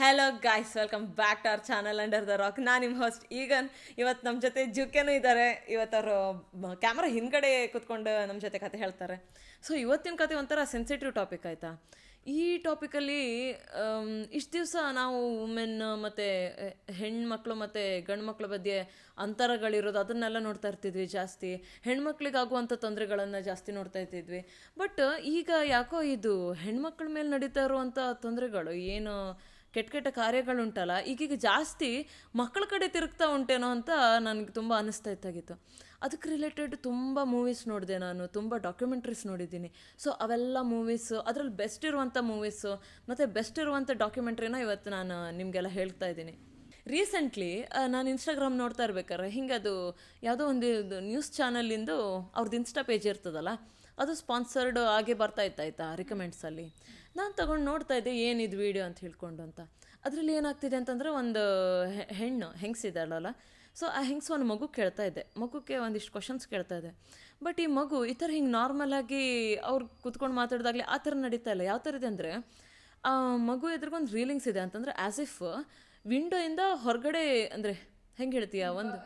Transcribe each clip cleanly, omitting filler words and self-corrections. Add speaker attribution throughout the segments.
Speaker 1: Hello guys, welcome back to our channel under the rock. ನಾನು ನಿಮ್ಮ host ಈಗನ್. ಇವತ್ತು ನಮ್ಮ ಜೊತೆ ಜುಕೆನೂ ಇದ್ದಾರೆ. ಇವತ್ತು ಅವರು ಕ್ಯಾಮ್ರಾ ಹಿಂದ್ಗಡೆ ಕೂತ್ಕೊಂಡು ನಮ್ಮ ಜೊತೆ ಕತೆ ಹೇಳ್ತಾರೆ. ಸೊ ಇವತ್ತಿನ ಕತೆ ಒಂಥರ ಸೆನ್ಸಿಟಿವ್ ಟಾಪಿಕ್ ಆಯಿತಾ. ಈ ಟಾಪಿಕಲ್ಲಿ ಇಷ್ಟು ದಿವಸ ನಾವು ವುಮೆನ್ ಮತ್ತು ಹೆಣ್ಮಕ್ಳು ಮತ್ತು ಗಂಡು ಮಕ್ಳ ಮಧ್ಯೆ ಅಂತರಗಳಿರೋದು ಅದನ್ನೆಲ್ಲ ನೋಡ್ತಾ ಇರ್ತಿದ್ವಿ ಜಾಸ್ತಿ. ಹೆಣ್ಮಕ್ಳಿಗಾಗುವಂಥ ತೊಂದರೆಗಳನ್ನು ಜಾಸ್ತಿ ನೋಡ್ತಾ ಇರ್ತಿದ್ವಿ. ಬಟ್ ಈಗ ಯಾಕೋ ಇದು ಹೆಣ್ಮಕ್ಳ ಮೇಲೆ ನಡೀತಾ ಇರುವಂಥ ತೊಂದರೆಗಳು ಏನು ಕೆಟ್ಟ ಕೆಟ್ಟ ಕಾರ್ಯಗಳುಂಟಲ್ಲ, ಈಗೀಗ ಜಾಸ್ತಿ ಮಕ್ಕಳ ಕಡೆ ತಿರುಗ್ತಾ ಉಂಟೇನೋ ಅಂತ ನನಗೆ ತುಂಬ ಅನ್ನಿಸ್ತಾ ಇತ್ತಾಗಿತ್ತು. ಅದಕ್ಕೆ ರಿಲೇಟೆಡ್ ತುಂಬ ಮೂವೀಸ್ ನೋಡಿದೆ, ನಾನು ತುಂಬ ಡಾಕ್ಯುಮೆಂಟ್ರೀಸ್ ನೋಡಿದ್ದೀನಿ. ಸೊ ಅವೆಲ್ಲ ಮೂವೀಸು, ಅದರಲ್ಲಿ ಬೆಸ್ಟ್ ಇರುವಂಥ ಮೂವೀಸು ಮತ್ತು ಬೆಸ್ಟ್ ಇರುವಂಥ ಡಾಕ್ಯುಮೆಂಟ್ರಿನ ಇವತ್ತು ನಾನು ನಿಮಗೆಲ್ಲ ಹೇಳ್ತಾ ಇದ್ದೀನಿ. ರೀಸೆಂಟ್ಲಿ ನಾನು ಇನ್ಸ್ಟಾಗ್ರಾಮ್ ನೋಡ್ತಾ ಇರ್ಬೇಕಾರೆ ಹಿಂಗೆ ಅದು ಯಾವುದೋ ಒಂದು ನ್ಯೂಸ್ ಚಾನಲಿಂದು ಅವ್ರದ್ದು ಇನ್ಸ್ಟಾ ಪೇಜ್ ಇರ್ತದಲ್ಲ, ಅದು ಸ್ಪಾನ್ಸರ್ಡ್ ಆಗಿ ಬರ್ತಾ ಇತ್ತಾಯ್ತಾ ರಿಕಮೆಂಡ್ಸಲ್ಲಿ. ನಾನು ತಗೊಂಡು ನೋಡ್ತಾ ಇದ್ದೆ ಏನಿದು ವೀಡಿಯೋ ಅಂತ ಹೇಳ್ಕೊಂಡು ಅಂತ. ಅದರಲ್ಲಿ ಏನಾಗ್ತಿದೆ ಅಂತಂದರೆ ಒಂದು ಹೆಂಗಸಿದ್ದಾಳಲ್ಲ, ಸೊ ಆ ಹೆಂಗಸು ಒಂದು ಮಗು ಕೇಳ್ತಾ ಇದೆ, ಮಗುಕ್ಕೆ ಒಂದಿಷ್ಟು ಕ್ವಶನ್ಸ್ ಕೇಳ್ತಾ ಇದೆ. ಬಟ್ ಈ ಮಗು ಈ ಥರ ಹಿಂಗೆ ನಾರ್ಮಲಾಗಿ ಅವ್ರು ಕೂತ್ಕೊಂಡು ಮಾತಾಡಿದಾಗಲೇ ಆ ಥರ ನಡೀತಾ ಇಲ್ಲ. ಯಾವ ಥರ ಇದೆ ಅಂದರೆ ಆ ಮಗು ಎದುರಿಗೊಂದು ರೀಲಿಂಗ್ಸ್ ಇದೆ ಅಂತಂದರೆ ಆ್ಯಸ್ ಇಫ್ ವಿಂಡೋಯಿಂದ ಹೊರಗಡೆ, ಅಂದರೆ ಹೆಂಗೆ ಹೇಳ್ತೀಯ, ಒಂದು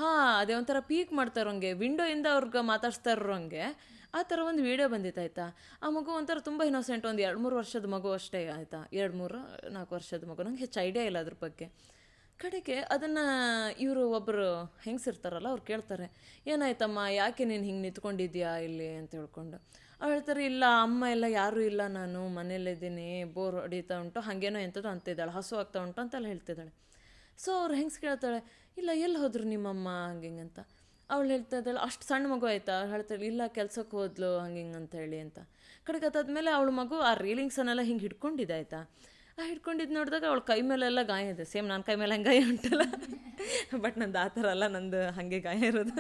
Speaker 1: ಹಾಂ ಅದೇ ಒಂಥರ ಪೀಕ್ ಮಾಡ್ತಾ ಇರೋಂಗೆ, ವಿಂಡೋಯಿಂದ ಅವ್ರಿಗೆ ಮಾತಾಡ್ಸ್ತಾ ಇರೋಂಗೆ ಆ ಥರ ಒಂದು ವೀಡಿಯೋ ಬಂದಿತ್ತಾಯ್ತಾ. ಆ ಮಗು ಒಂಥರ ತುಂಬ ಇನ್ನೋಸೆಂಟ್, ಒಂದು 2-3 ವರ್ಷದ ಮಗು ಅಷ್ಟೇ ಆಯಿತಾ, 2-4 ವರ್ಷದ ಮಗು. ನಂಗೆ ಹೆಚ್ಚು ಐಡಿಯಾ ಇಲ್ಲ ಅದ್ರ ಬಗ್ಗೆ. ಕಡೆಗೆ ಅದನ್ನು ಇವರು ಒಬ್ಬರು ಹೆಂಗಸಿರ್ತಾರಲ್ಲ ಅವ್ರು ಕೇಳ್ತಾರೆ, ಏನಾಯ್ತಮ್ಮ, ಯಾಕೆ ನೀನು ಹಿಂಗೆ ನಿಂತ್ಕೊಂಡಿದ್ಯಾ ಇಲ್ಲಿ ಅಂತ ಹೇಳ್ಕೊಂಡು. ಅವ್ರು ಹೇಳ್ತಾರೆ, ಇಲ್ಲ ಅಮ್ಮ ಎಲ್ಲ ಯಾರೂ ಇಲ್ಲ, ನಾನು ಮನೇಲಿದ್ದೀನಿ, ಬೋರ್ ಹೊಡಿತಾ ಉಂಟು, ಹಾಗೇನೋ ಎಂಥದ್ದು ಅಂತಿದ್ದಾಳೆ, ಹಸು ಆಗ್ತಾ ಉಂಟು ಅಂತೆಲ್ಲ ಹೇಳ್ತಿದ್ದಾಳೆ. ಸೊ ಅವ್ರು ಹೆಂಗ್ಸ್ ಕೇಳ್ತಾಳೆ, ಇಲ್ಲ ಎಲ್ಲಿ ಹೋದ್ರು ನಿಮ್ಮಮ್ಮ ಹಂಗಿಂಗೆ ಅಂತ. ಅವಳು ಹೇಳ್ತಾ ಇದ್ದಾಳೆ, ಅಷ್ಟು ಸಣ್ಣ ಮಗು ಆಯಿತಾ, ಹೇಳ್ತಾಳೆ ಇಲ್ಲ ಕೆಲ್ಸಕ್ಕೆ ಹೋದ್ಲು ಹಂಗಿಂಗೆ ಅಂತ ಹೇಳಿ ಅಂತ. ಕಡೆಗೆ ಅದಾದ್ಮೇಲೆ ಅವಳ ಮಗು ಆ ರೀಲಿಂಗ್ಸನ್ನೆಲ್ಲ ಹಿಂಗೆ ಹಿಡ್ಕೊಂಡಿದ್ದೆ ಆಯಿತಾ. ಆ ಹಿಡ್ಕೊಂಡಿದ್ದು ನೋಡಿದಾಗ ಅವಳ ಕೈ ಮೇಲೆಲ್ಲ ಗಾಯ ಇದೆ, ಸೇಮ್ ನನ್ನ ಕೈ ಮೇಲೆ ಹಂಗೆ ಗಾಯ ಉಂಟಲ್ಲ. ಬಟ್ ನಂದು ಆ ಥರ ಅಲ್ಲ, ನಂದು ಹಾಗೆ ಗಾಯ ಇರೋದು.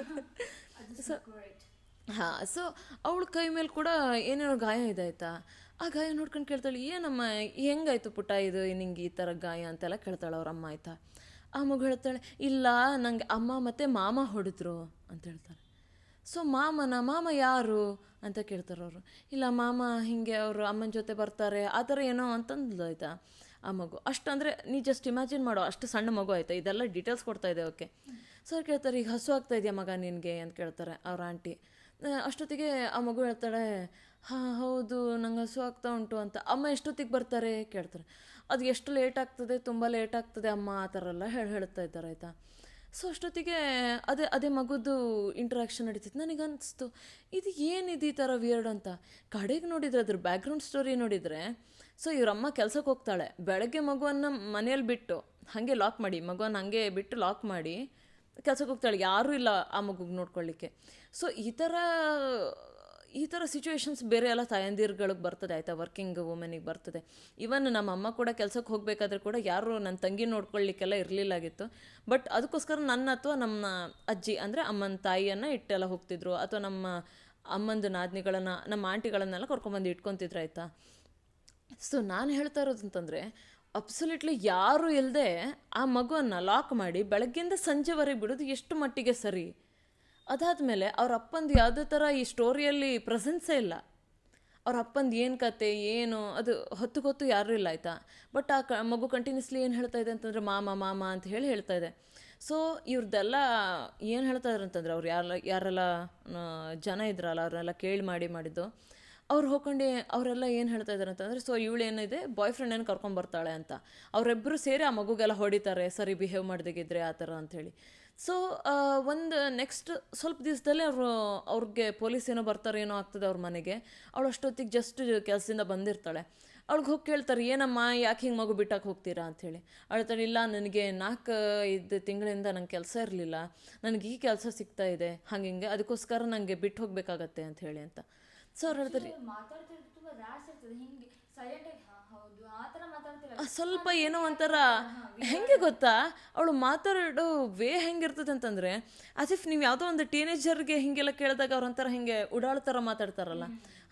Speaker 1: ಸೊ ಹಾಂ, ಸೊ ಅವಳ ಕೈ ಮೇಲೆ ಕೂಡ ಏನೇನೋ ಗಾಯ ಇದೆ ಆಯಿತಾ. ಆ ಗಾಯ ನೋಡ್ಕೊಂಡು ಕೇಳ್ತಾಳೆ, ಏನಮ್ಮ ಹೆಂಗಾಯ್ತು ಪುಟ್ಟ ಇದು ನಿಂಗೆ ಈ ಥರ ಗಾಯ ಅಂತೆಲ್ಲ ಕೇಳ್ತಾಳೆ ಅವ್ರಮ್ಮ ಆಯಿತಾ. ಆ ಮಗು ಹೇಳ್ತಾಳೆ, ಇಲ್ಲ ನನಗೆ ಅಮ್ಮ ಮತ್ತು ಮಾಮ ಹೊಡೆದ್ರು ಅಂತ ಹೇಳ್ತಾರೆ. ಸೊ ಮಾಮ ಯಾರು ಅಂತ ಕೇಳ್ತಾರೆ ಅವರು. ಇಲ್ಲ ಮಾಮ ಹೀಗೆ ಅವರು ಅಮ್ಮನ ಜೊತೆ ಬರ್ತಾರೆ ಆ ಥರ ಏನೋ ಅಂತಂದ್ಲು ಆಯಿತಾ ಆ ಮಗು. ಅಷ್ಟು ಅಂದರೆ ನೀ ಜಸ್ಟ್ ಇಮ್ಯಾಜಿನ್ ಮಾಡೋ, ಅಷ್ಟು ಸಣ್ಣ ಮಗು ಆಯಿತಾ, ಇದೆಲ್ಲ ಡೀಟೇಲ್ಸ್ ಕೊಡ್ತಾ ಇದೆ ಓಕೆ. ಸೊ ಅವ್ರು ಕೇಳ್ತಾರೆ, ಈಗ ಹಸು ಆಗ್ತಾ ಇದೆಯಾ ಮಗ ನಿನಗೆ ಅಂತ ಕೇಳ್ತಾರೆ ಅವ್ರ ಆಂಟಿ. ಅಷ್ಟೊತ್ತಿಗೆ ಆ ಮಗು ಹೇಳ್ತಾಳೆ, ಹಾಂ ಹೌದು ನಂಗೆ ಹಸು ಆಗ್ತಾ ಉಂಟು ಅಂತ. ಅಮ್ಮ ಎಷ್ಟೊತ್ತಿಗೆ ಬರ್ತಾರೆ ಕೇಳ್ತಾರೆ. ಅದು ಎಷ್ಟು ಲೇಟ್ ಆಗ್ತದೆ, ತುಂಬ ಲೇಟ್ ಆಗ್ತದೆ ಅಮ್ಮ, ಆ ಥರ ಎಲ್ಲ ಹೇಳ್ತಾ ಇದ್ದಾರೆ ಆಯಿತಾ. ಸೊ ಅಷ್ಟೊತ್ತಿಗೆ ಅದೇ ಮಗುದು ಇಂಟ್ರಾಕ್ಷನ್ ನಡೀತಿತ್ತು. ನನಗೆ ಅನಿಸ್ತು, ಇದು ಏನಿದು ಈ ಥರ ವಿಯರ್ಡ್ ಅಂತ. ಕಡೆಗೆ ನೋಡಿದರೆ ಅದ್ರ ಬ್ಯಾಕ್ಗ್ರೌಂಡ್ ಸ್ಟೋರಿ ನೋಡಿದರೆ, ಸೊ ಇವರಮ್ಮ ಕೆಲ್ಸಕ್ಕೆ ಹೋಗ್ತಾಳೆ, ಬೆಳಗ್ಗೆ ಮಗುವನ್ನು ಮನೇಲಿ ಬಿಟ್ಟು ಹಾಗೆ ಲಾಕ್ ಮಾಡಿ, ಮಗುವನ್ನು ಹಾಗೆ ಬಿಟ್ಟು ಲಾಕ್ ಮಾಡಿ ಕೆಲ್ಸಕ್ಕೆ ಹೋಗ್ತಾಳೆ, ಯಾರೂ ಇಲ್ಲ ಆ ಮಗುಗೆ ನೋಡ್ಕೊಳ್ಳಿಕ್ಕೆ. ಸೊ ಈ ಥರ ಸಿಚುವೇಶನ್ಸ್ ಬೇರೆ ಎಲ್ಲ ತಾಯಂದಿರುಗಳಿಗೆ ಬರ್ತದೆ ಆಯಿತಾ, ವರ್ಕಿಂಗ್ ವುಮೆನಿಗೆ ಬರ್ತದೆ. ಇವನ್ ನಮ್ಮ ಅಮ್ಮ ಕೂಡ ಕೆಲ್ಸಕ್ಕೆ ಹೋಗಬೇಕಾದ್ರೆ ಕೂಡ ಯಾರು ನನ್ನ ತಂಗಿ ನೋಡ್ಕೊಳ್ಳಿಕ್ಕೆಲ್ಲ ಇರಲಿಲ್ಲಾಗಿತ್ತು. ಬಟ್ ಅದಕ್ಕೋಸ್ಕರ ನನ್ನ ಅಥವಾ ನಮ್ಮ ಅಜ್ಜಿ ಅಂದರೆ ಅಮ್ಮನ ತಾಯಿಯನ್ನು ಇಟ್ಟೆಲ್ಲ ಹೋಗ್ತಿದ್ರು, ಅಥವಾ ನಮ್ಮ ಅಮ್ಮಂದು ನಾದಿನಿಗಳನ್ನು, ನಮ್ಮ ಆಂಟಿಗಳನ್ನೆಲ್ಲ ಕರ್ಕೊಂಬಂದು ಇಟ್ಕೊತಿದ್ರು ಆಯಿತಾ. ಸೊ ನಾನು ಹೇಳ್ತಾ ಇರೋದು ಅಂತಂದರೆ, ಅಬ್ಸಲ್ಯೂಟ್ಲಿ ಯಾರೂ ಇಲ್ಲದೆ ಆ ಮಗುವನ್ನು ಲಾಕ್ ಮಾಡಿ ಬೆಳಗ್ಗೆಯಿಂದ ಸಂಜೆವರೆಗೆ ಬಿಡೋದು ಎಷ್ಟು ಮಟ್ಟಿಗೆ ಸರಿ. ಅದಾದಮೇಲೆ ಅವ್ರ ಅಪ್ಪಂದು ಯಾವುದೇ ಥರ ಈ ಸ್ಟೋರಿಯಲ್ಲಿ ಪ್ರೆಸೆನ್ಸೇ ಇಲ್ಲ. ಅವ್ರ ಅಪ್ಪಂದು ಏನು ಕತೆ ಏನು ಅದು ಹೊತ್ತು ಯಾರೂ ಇಲ್ಲ ಆಯಿತಾ. ಬಟ್ ಆ ಮಗು ಕಂಟಿನ್ಯೂಸ್ಲಿ ಏನು ಹೇಳ್ತಾ ಇದೆ ಅಂತಂದರೆ ಮಾಮ ಅಂತ ಹೇಳ್ತಾ ಇದೆ. ಸೊ ಇವ್ರದ್ದೆಲ್ಲ ಏನು ಹೇಳ್ತಾ ಇದ್ದಾರೆ ಅಂತಂದರೆ, ಅವ್ರು ಯಾರೆಲ್ಲ ಜನ ಇದ್ರಲ್ಲ ಅವ್ರನ್ನೆಲ್ಲ ಕೇಳಿ ಮಾಡಿದ್ದು, ಅವ್ರು ಹೋಗ್ಕೊಂಡು ಅವರೆಲ್ಲ ಏನು ಹೇಳ್ತಾ ಇದ್ದಾರೆ ಅಂತಂದರೆ, ಸೊ ಇವಳೇನಿದೆ ಬಾಯ್ ಫ್ರೆಂಡನ್ನು ಕರ್ಕೊಂಬರ್ತಾಳೆ ಅಂತ. ಅವರಿಬ್ಬರು ಸೇರಿ ಆ ಮಗುಗೆಲ್ಲ ಹೊಡಿತಾರೆ, ಸರಿ ಬಿಹೇವ್ ಮಾಡ್ದಾಗಿದ್ರೆ ಆ ಥರ ಅಂಥೇಳಿ. ಸೊ ಒಂದು ನೆಕ್ಸ್ಟ್ ಸ್ವಲ್ಪ ದಿವಸದಲ್ಲೇ ಅವ್ರಿಗೆ ಪೊಲೀಸ್ ಏನೋ ಬರ್ತಾರೆ, ಏನೋ ಆಗ್ತದೆ ಅವ್ರ ಮನೆಗೆ. ಅವಳು ಅಷ್ಟೊತ್ತಿಗೆ ಜಸ್ಟ್ ಕೆಲಸದಿಂದ ಬಂದಿರ್ತಾಳೆ. ಅವ್ಳಿಗೆ ಹೋಗಿ ಕೇಳ್ತಾರೆ, ಏನಮ್ಮ ಯಾಕೆ ಹಿಂಗೆ ಮಗು ಬಿಟ್ಟಾಕೆ ಹೋಗ್ತೀರಾ ಅಂಥೇಳಿ. ಹೇಳ್ತಾಳೆ, ಇಲ್ಲ ನನಗೆ 4-5 ತಿಂಗಳಿಂದ ನಂಗೆ ಕೆಲಸ ಇರಲಿಲ್ಲ, ನನಗೆ ಈ ಕೆಲಸ ಸಿಗ್ತಾ ಇದೆ ಹಂಗೆ, ಅದಕ್ಕೋಸ್ಕರ ನನಗೆ ಬಿಟ್ಟು ಹೋಗಬೇಕಾಗತ್ತೆ ಅಂಥೇಳಿ ಅಂತ. ಸೊ ಅವ್ರು ಹೇಳ್ತಾರೆ, ಸ್ವಲ್ಪ ಏನೋ ಒಂಥರ ಹೆಂಗೆ ಗೊತ್ತಾ, ಅವಳು ಮಾತಾಡೋ ವೇ ಹೆಂಗಿರ್ತದೆ ಅಂತಂದರೆ, ಆಸ್ ಇಫ್ ನೀವು ಯಾವುದೋ ಒಂದು ಟೀನೇಜರ್ಗೆ ಹೀಗೆಲ್ಲ ಕೇಳಿದಾಗ ಅವ್ರೊಂಥರ ಹಿಂಗೆ ಉಡಾಳ ಥರ ಮಾತಾಡ್ತಾರಲ್ಲ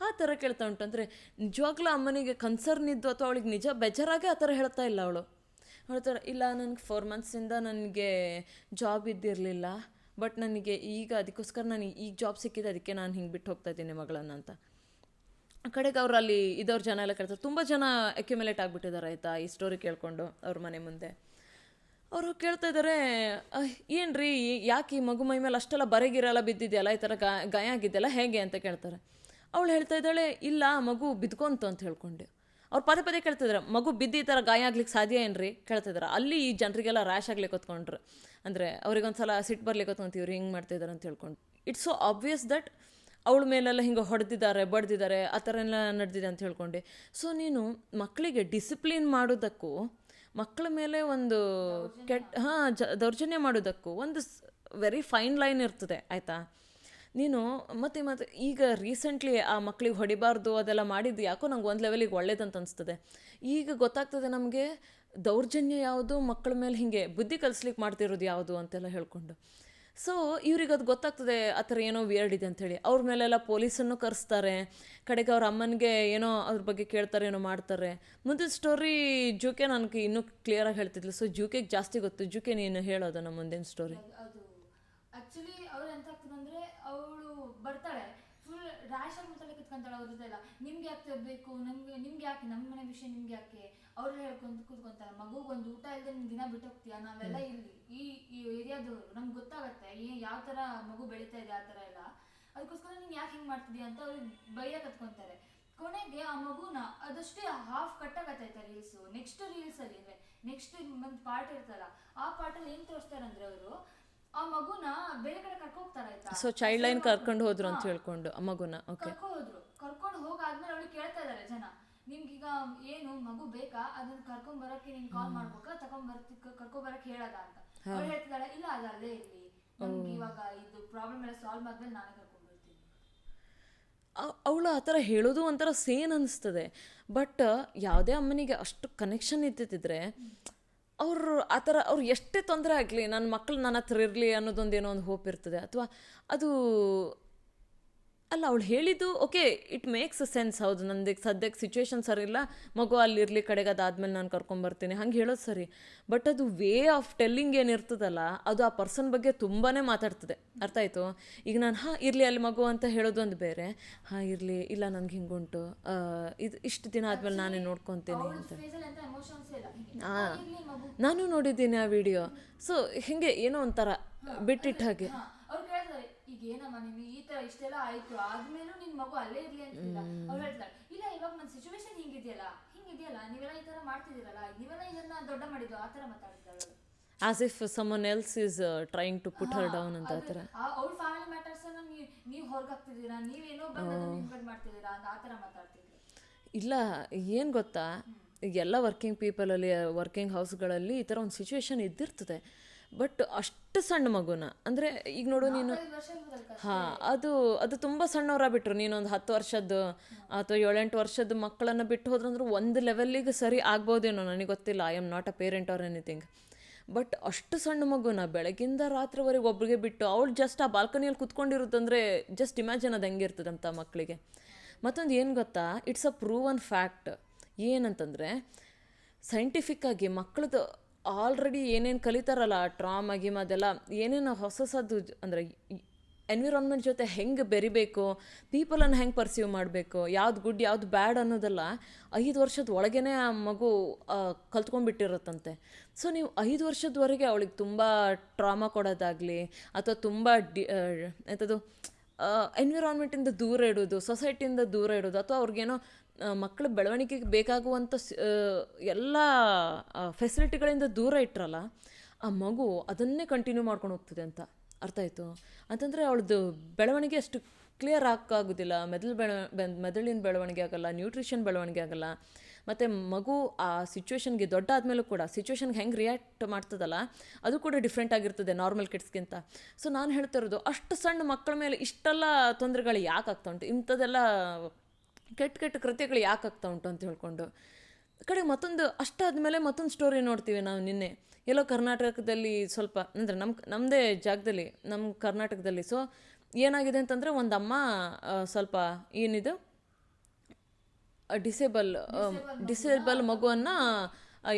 Speaker 1: ಆ ಥರ ಕೇಳ್ತಾ ಉಂಟು. ಅಂದರೆ ನಿಜವಾಗ್ಲೂ ಅಮ್ಮನಿಗೆ ಕನ್ಸರ್ನ್ ಇದ್ದು ಅಥವಾ ಅವಳಿಗೆ ನಿಜ ಬೇಜಾರಾಗೆ ಆ ಥರ ಹೇಳ್ತಾ ಇಲ್ಲ ಅವಳು. ಹೇಳ್ತಾರೆ, ಇಲ್ಲ ನನಗೆ 4 ಮಂತ್ಸಿಂದ ನನಗೆ ಜಾಬ್ ಇದ್ದಿರಲಿಲ್ಲ, ಬಟ್ ನನಗೆ ಈಗ ಅದಕ್ಕೋಸ್ಕರ ನನಗೆ ಈಗ ಜಾಬ್ ಸಿಕ್ಕಿದೆ, ಅದಕ್ಕೆ ನಾನು ಹಿಂಗೆ ಬಿಟ್ಟು ಹೋಗ್ತಾ ಇದ್ದೀನಿ ಮಗಳನ್ನ ಅಂತ. ಕಡೆಗೆ ಅವ್ರು ಅಲ್ಲಿ ಇದವ್ರ ಜನ ಎಲ್ಲ ಕೇಳ್ತಾರೆ, ತುಂಬ ಜನ ಅಕ್ಯುಮುಲೇಟ್ ಆಗಿಬಿಟ್ಟಿದ್ದಾರೆ ಆಯಿತಾ ಈ ಸ್ಟೋರಿ ಕೇಳಿಕೊಂಡು ಅವ್ರ ಮನೆ ಮುಂದೆ. ಅವರು ಕೇಳ್ತಾ ಇದ್ದಾರೆ, ಏನ್ರಿ ಯಾಕೆ ಈ ಮಗು ಮೈ ಮೇಲೆ ಅಷ್ಟೆಲ್ಲ ಬರೆಗಿರೆಲ್ಲ ಬಿದ್ದಿದೆಯಲ್ಲ, ಈ ಥರ ಗಾಯ ಆಗಿದೆಯಲ್ಲ ಹೇಗೆ ಅಂತ ಕೇಳ್ತಾರೆ. ಅವಳು ಹೇಳ್ತಾ ಇದ್ದಾಳೆ, ಇಲ್ಲ ಮಗು ಬಿದ್ಕೊಂತು ಅಂತ ಹೇಳ್ಕೊಂಡು. ಅವ್ರು ಪದೇ ಪದೇ ಕೇಳ್ತಿದ್ದಾರೆ, ಮಗು ಬಿದ್ದು ಈ ಥರ ಗಾಯ ಆಗ್ಲಿಕ್ಕೆ ಸಾಧ್ಯ ಏನ್ರಿ ಕೇಳ್ತಿದ್ದಾರೆ. ಅಲ್ಲಿ ಈ ಜನರಿಗೆಲ್ಲ ರ್ಯಾಶ್ ಆಗ್ಲಿಕ್ಕೆ ಹೊತ್ಕೊಂಡ್ರು, ಅಂದರೆ ಅವ್ರಿಗೊಂದ್ಸಲ ಸಿಟ್ಟು ಬರ್ಲಿಕ್ಕೆ ಹೊತ್ಕೊಂತೀವ್ರಿ ಹಿಂಗೆ ಮಾಡ್ತಿದ್ದಾರೆ ಅಂತ ಹೇಳ್ಕೊಂಡು. ಇಟ್ಸ್ ಸೊ ಆಬ್ವಿಯಸ್ ದಟ್ ಅವಳ ಮೇಲೆಲ್ಲ ಹಿಂಗೆ ಹೊಡೆದಿದ್ದಾರೆ, ಬಡ್ದಿದ್ದಾರೆ, ಆ ಥರ ಎಲ್ಲ ನಡೆದಿದೆ ಅಂತ ಹೇಳ್ಕೊಂಡೆ. ಸೊ ನೀನು ಮಕ್ಕಳಿಗೆ ಡಿಸಿಪ್ಲಿನ್ ಮಾಡೋದಕ್ಕೂ ಮಕ್ಕಳ ಮೇಲೆ ಒಂದು ದೌರ್ಜನ್ಯ ಮಾಡೋದಕ್ಕೂ ಒಂದು ವೆರಿ ಫೈನ್ ಲೈನ್ ಇರ್ತದೆ ಆಯಿತಾ. ನೀನು ಮತ್ತೆ ಈಗ ರೀಸೆಂಟ್ಲಿ ಆ ಮಕ್ಳಿಗೆ ಹೊಡಿಬಾರ್ದು ಅದೆಲ್ಲ ಮಾಡಿದ್ದು ಯಾಕೋ ನಂಗೆ ಒಂದು ಲೆವೆಲಿಗೆ ಒಳ್ಳೇದಂತ ಅನಿಸ್ತದೆ. ಈಗ ಗೊತ್ತಾಗ್ತದೆ ನಮಗೆ ದೌರ್ಜನ್ಯ ಯಾವುದು, ಮಕ್ಕಳ ಮೇಲೆ ಹೀಗೆ ಬುದ್ಧಿ ಕಲಿಸ್ಲಿಕ್ಕೆ ಮಾಡ್ತಿರೋದು ಯಾವುದು ಅಂತೆಲ್ಲ ಹೇಳ್ಕೊಂಡು. ಸೊ ಇವ್ರಿಗೆ ಅದು ಗೊತ್ತಾಗ್ತದೆ ಆ ಥರ ಏನೋ ವಿಯರ್ಡ್ ಇದೆ ಅಂಥೇಳಿ. ಅವ್ರ ಮೇಲೆಲ್ಲ ಪೊಲೀಸನ್ನು ಕರೆಸ್ತಾರೆ, ಕಡೆಗೆ ಅವ್ರ ಅಮ್ಮನಿಗೆ ಏನೋ ಅದ್ರ ಬಗ್ಗೆ ಕೇಳ್ತಾರೆ, ಏನೋ ಮಾಡ್ತಾರೆ. ಮುಂದಿನ ಸ್ಟೋರಿ ಜೂಕೆ ನನಗೆ ಇನ್ನೂ ಕ್ಲಿಯರಾಗಿ ಹೇಳ್ತಿದ್ಲು. ಸೊ ಜೂಕೆಗೆ ಜಾಸ್ತಿ ಗೊತ್ತು. ಜೂಕೆ ನೀನು ಹೇಳೋದು ನಮ್ಮ ಮುಂದಿನ ಸ್ಟೋರಿ.
Speaker 2: ಅದು ಆಕ್ಚುಲಿ ಅವ್ರು ಎಂತ ಆಗ್ತದಂದ್ರೆ, ಅವಳು ಬರ್ತಾಳೆ ಫುಲ್ ರ್ಯಾಶ್ ಆಗಿ ಮಾತಾಡಕ್ಕೆ ಕುತ್ಕೊಂತಾಳೆ. ಅವ್ರದ್ದೆಲ್ಲ ನಿಮ್ಗೆ ಯಾಕೆ ಬೇಕು, ನಿಮ್ಗೆ ಯಾಕೆ ನಮ್ಮ ಮನೆ ವಿಷಯ ನಿಮ್ಗೆ ಯಾಕೆ, ಅವ್ರು ಹೇಳ್ಕೊಂಡು ಕೂತ್ಕೊಂತಾರೆ. ಮಗುಗೆ ಒಂದು ಊಟ ಇಲ್ಲದೆ ನಿಮ್ಗೆ ದಿನ ಬಿಟ್ಟು ಹೋಗ್ತೀಯಾ, ನಾವೆಲ್ಲ ಇಲ್ಲಿ ಈ ಏರಿಯಾದವರು ನಮ್ಗೆ ಗೊತ್ತಾಗತ್ತೆ ಯಾವ ಥರ ಮಗು ಬೆಳೀತಾ ಇದೆ ಆ ಥರ ಎಲ್ಲ, ಅದಕ್ಕೋಸ್ಕರ ನೀನು ಯಾಕೆ ಹಿಂಗೆ ಮಾಡ್ತಿದ್ಯಾ ಅಂತ ಅವ್ರಿಗೆ ಬೈಯ ಕತ್ಕೊಂತಾರೆ. ಕೊನೆಗೆ ಆ ಮಗುನ ಅದಷ್ಟೇ ಹಾಫ್ ಕಟ್ಟಾಗತ್ತೈತೆ ರೀಲ್ಸು. ನೆಕ್ಸ್ಟ್ ರೀಲ್ಸಲ್ಲಿ ಅಂದರೆ ನೆಕ್ಸ್ಟ್ ಒಂದು ಪಾರ್ಟ್ ಇರ್ತಲ್ಲ, ಆ ಪಾರ್ಟಲ್ಲಿ ಏನು ತೋರಿಸ್ತಾರಂದ್ರೆ ಅವರು ಆ ಮಗುನ ಬೇರೆ ಕಡೆ ಕರ್ಕೊ ಹೋಗ್ತಾರೆ ಆಯ್ತಾ.
Speaker 1: ಸೊ ಚೈಲ್ಡ್ ಲೈನ್ ಕರ್ಕೊಂಡು ಹೋದ್ರು ಅಂತ ಹೇಳ್ಕೊಂಡು ಆ ಮಗುನ
Speaker 2: ಕರ್ಕೊಂಡು ಹೋಗಾದ್ಮೇಲೆ ಅವಳು ಕೇಳ್ತಾ ಇದಾರೆ ಜನ, ನಿಮ್ಗೀಗ ಏನು ಮಗು ಬೇಕಾ, ಅದನ್ನ ಕರ್ಕೊಂಡ್ ಬರಕ್ಕೆ ನೀನ್ ಕಾಲ್ ಮಾಡ್ಬೇಕಾ, ಕರ್ಕೊಂಡ್ ಬರಕ್ಕೆ ಹೇಳದ ಅಂತ. ಅವ್ಳು ಹೇಳ್ತಿದ್ದಾಳೆ, ಇಲ್ಲ ಅದು ಅಲ್ಲೇ ಇರ್ಲಿ, ನಮ್ಗೆ ಇವಾಗ ಇದು ಪ್ರಾಬ್ಲಮ್ ಎಲ್ಲ ಸಾಲ್ವ್ ಆದ್ಮೇಲೆ ನಾನೇ ಕರ್ಕೊಂಡ್ ಬರ್ತೀನಿ.
Speaker 1: ಅವಳು ಆ ಥರ ಹೇಳೋದು ಒಂಥರ ಸೇನ್ ಅನಿಸ್ತದೆ. ಬಟ್ ಯಾವುದೇ ಅಮ್ಮನಿಗೆ ಅಷ್ಟು ಕನೆಕ್ಷನ್ ಇದ್ದಿದ್ರೆ ಅವರು ಆ ಥರ ಅವ್ರು ಎಷ್ಟೇ ತೊಂದರೆ ಆಗಲಿ ನನ್ನ ಮಕ್ಕಳು ನನ್ನ ಹತ್ರ ಇರಲಿ ಅನ್ನೋದೊಂದು ಏನೋ ಒಂದು ಹೋಪ್ ಇರ್ತದೆ. ಅಥವಾ ಅದು ಅಲ್ಲ, ಅವಳು ಹೇಳಿದ್ದು okay, it makes a sense. ಹೌದು, ನಂದೀಗ ಸದ್ಯಕ್ಕೆ ಸಿಚುವೇಶನ್ ಸರಿ ಇಲ್ಲ, ಮಗು ಅಲ್ಲಿರಲಿ, ಕಡೆಗೆ ಅದಾದ್ಮೇಲೆ ನಾನು ಕರ್ಕೊಂಬರ್ತೀನಿ ಹಂಗೆ ಹೇಳೋದು ಸರಿ. ಬಟ್ ಅದು ವೇ ಆಫ್ ಟೆಲ್ಲಿಂಗ್ ಏನಿರ್ತದಲ್ಲ, ಅದು ಆ ಪರ್ಸನ್ ಬಗ್ಗೆ ತುಂಬಾ ಮಾತಾಡ್ತದೆ. ಅರ್ಥ ಆಯಿತು? ಈಗ ನಾನು ಇರಲಿ ಅಲ್ಲಿ ಮಗು ಅಂತ ಹೇಳೋದು ಒಂದು ಬೇರೆ, ಇರಲಿ, ಇಲ್ಲ ನನಗೆ ಹಿಂಗುಂಟು, ಇದು ಇಷ್ಟು ದಿನ ಆದಮೇಲೆ ನಾನೇ ನೋಡ್ಕೊತೀನಿ ಅಂತ. ನಾನು ನೋಡಿದ್ದೀನಿ ಆ ವಿಡಿಯೋ. ಸೊ ಹಿಂಗೆ ಏನೋ ಒಂಥರ ಬಿಟ್ಟಿಟ್ಟು ಹಾಗೆ
Speaker 2: ಈಗ ಏನಮ್ಮ ನೀನು ಈ ತರ ಇಷ್ಟೆಲ್ಲ ಆಯ್ತು ಆದ್ಮೇಲೂ ನಿನ್ ಮಗು ಅಲ್ಲೇ ಇರ್ಲಿ ಅಂತಿಲ್ಲ. ಅವ್ರು ಹೇಳ್ತಾರೆ, ಇಲ್ಲ ಇವಾಗ ನನ್ನ ಸಿಚುವೇಶನ್ ಹಿಂಗಿದೆಯಲ್ಲ ನೀವೆಲ್ಲ ಈ ತರ ಮಾಡ್ತಿದ್ದೀರಲ್ಲ, ನೀವೆಲ್ಲ ಇದನ್ನ ದೊಡ್ಡ ಮಾಡಿದ್ದು ಆ ತರ ಮಾತಾಡ್ತಿದ್ದಾಳೆ.
Speaker 1: As if someone else is trying to put her down ಅಂತ. ಆ ಥರ
Speaker 2: ಅವ್ರ ಫ್ಯಾಮಿಲಿ ಮ್ಯಾಟರ್ಸ್ ಅನ್ನ ನೀವು ಹೊರಗಾಗ್ತಿದ್ದೀರಾ, ನೀವೇನೋ ಬಂದನ್ನು ನಿಮ್ಗಡ್ ಮಾಡ್ತಿದ್ದೀರಾ ಅಂತ ಆ ಥರ ಮಾತಾಡ್ತಿದ್ರು.
Speaker 1: ಇಲ್ಲ, ಏನು ಗೊತ್ತಾ, ಎಲ್ಲ ವರ್ಕಿಂಗ್ ಪೀಪಲಲ್ಲಿ, ವರ್ಕಿಂಗ್ ಹೌಸ್ಗಳಲ್ಲಿ ಈ ಥರ ಒಂದು ಸಿಚುವೇಶನ್ ಇದ್ದಿರ್ತದೆ. ಬಟ್ ಅಷ್ಟು ಸಣ್ಣ ಮಗುನ ಅಂದರೆ ಈಗ ನೋಡು ನೀನು, ಅದು ತುಂಬ ಸಣ್ಣವರ ಬಿಟ್ಟರು, ನೀನೊಂದು 10 ವರ್ಷದ್ದು ಅಥವಾ 7-8 ವರ್ಷದ ಮಕ್ಕಳನ್ನು ಬಿಟ್ಟು ಹೋದ್ರಂದ್ರೆ ಒಂದು ಲೆವೆಲ್ಲಿಗೆ ಸರಿ ಆಗ್ಬೋದೇನೋ, ನನಗೆ ಗೊತ್ತಿಲ್ಲ. I am not a parent or anything. But ಅಷ್ಟು ಸಣ್ಣ ಮಗುನ ಬೆಳಗಿಂದ ರಾತ್ರಿವರೆಗೆ ಒಬ್ರಿಗೆ ಬಿಟ್ಟು ಅವಳು ಜಸ್ಟ್ ಆ ಬಾಲ್ಕನಿಯಲ್ಲಿ ಕುತ್ಕೊಂಡಿರುತ್ತಂದರೆ ಜಸ್ಟ್ ಇಮ್ಯಾಜಿನ್ ಅದು ಹೆಂಗಿರ್ತದೆ ಅಂತ ಮಕ್ಕಳಿಗೆ. ಮತ್ತೊಂದು ಏನು ಗೊತ್ತಾ, ಇಟ್ಸ್ ಅ ಪ್ರೂವನ್ ಫ್ಯಾಕ್ಟ್. ಏನಂತಂದರೆ ಸೈಂಟಿಫಿಕ್ಕಾಗಿ ಮಕ್ಕಳದು ಆಲ್ರೆಡಿ ಏನೇನು ಕಲಿತಾರಲ್ಲ, ಟ್ರಾಮಾ ಗಿಮ್ ಅದೆಲ್ಲ ಏನೇನು ಹೊಸದು, ಅಂದರೆ ಎನ್ವಿರಾನ್ಮೆಂಟ್ ಜೊತೆ ಹೆಂಗೆ ಬೆರಿಬೇಕು, ಪೀಪಲನ್ನು ಹೆಂಗೆ ಪರ್ಸೀವ್ ಮಾಡಬೇಕು, ಯಾವ್ದು ಗುಡ್ ಯಾವ್ದು ಬ್ಯಾಡ್ ಅನ್ನೋದೆಲ್ಲ 5 ವರ್ಷದ ಒಳಗೇ ಆ ಮಗು ಕಲ್ತ್ಕೊಂಡ್ಬಿಟ್ಟಿರುತ್ತಂತೆ. ಸೊ ನೀವು 5 ವರ್ಷದವರೆಗೆ ಅವಳಿಗೆ ತುಂಬ ಟ್ರಾಮಾ ಕೊಡೋದಾಗಲಿ ಅಥವಾ ತುಂಬ ಎಂಥದ್ದು ಎನ್ವಿರಾನ್ಮೆಂಟಿಂದ ದೂರ ಇಡೋದು, ಸೊಸೈಟಿಯಿಂದ ದೂರ ಇಡೋದು, ಅಥವಾ ಅವ್ರಿಗೇನೋ ಮಕ್ಕಳ ಬೆಳವಣಿಗೆಗೆ ಬೇಕಾಗುವಂಥ ಎಲ್ಲ ಫೆಸಿಲಿಟಿಗಳಿಂದ ದೂರ ಇಟ್ಟರಲ್ಲ, ಆ ಮಗು ಅದನ್ನೇ ಕಂಟಿನ್ಯೂ ಮಾಡ್ಕೊಂಡು ಹೋಗ್ತದೆ ಅಂತ. ಅರ್ಥ ಆಯಿತು? ಅಂತಂದರೆ ಅವಳದು ಬೆಳವಣಿಗೆ ಅಷ್ಟು ಕ್ಲಿಯರ್ ಆಗೋದಿಲ್ಲ, ಮೆದುಳಿನ ಬೆಳವಣಿಗೆ ಆಗೋಲ್ಲ, ನ್ಯೂಟ್ರಿಷನ್ ಬೆಳವಣಿಗೆ ಆಗೋಲ್ಲ. ಮತ್ತು ಮಗು ಆ ಸಿಚುವೇಶನ್ಗೆ ದೊಡ್ಡ ಆದಮೇಲೂ ಕೂಡ ಸಿಚುವೇಶನ್ಗೆ ಹೆಂಗೆ ರಿಯಾಕ್ಟ್ ಮಾಡ್ತದಲ್ಲ, ಅದು ಕೂಡ ಡಿಫ್ರೆಂಟ್ ಆಗಿರ್ತದೆ ನಾರ್ಮಲ್ ಕಿಡ್ಸ್ಗಿಂತ. ಸೊ ನಾನು ಹೇಳ್ತಿರೋದು, ಅಷ್ಟು ಸಣ್ಣ ಮಕ್ಕಳ ಮೇಲೆ ಇಷ್ಟೆಲ್ಲ ತೊಂದರೆಗಳು ಯಾಕೆ ಆಗ್ತಾ ಉಂಟು, ಇಂಥದ್ದೆಲ್ಲ ಕೆಟ್ಟ ಕೃತ್ಯಗಳು ಯಾಕೆ ಆಗ್ತಾ ಉಂಟು ಅಂತ ಹೇಳ್ಕೊಂಡು. ಕಡೆಗೆ ಮತ್ತೊಂದು ಅಷ್ಟಾದಮೇಲೆ ಮತ್ತೊಂದು ಸ್ಟೋರಿ ನೋಡ್ತೀವಿ ನಾವು. ನಿನ್ನೆ ಎಲ್ಲೋ ಕರ್ನಾಟಕದಲ್ಲಿ ಸ್ವಲ್ಪ ಅಂದರೆ ನಮ್ಮದೇ ಜಾಗದಲ್ಲಿ, ನಮ್ಮ ಕರ್ನಾಟಕದಲ್ಲಿ. ಸೊ ಏನಾಗಿದೆ ಅಂತಂದರೆ, ಒಂದಮ್ಮ ಸ್ವಲ್ಪ ಏನಿದು ಡಿಸೇಬಲ್ ಮಗುವನ್ನು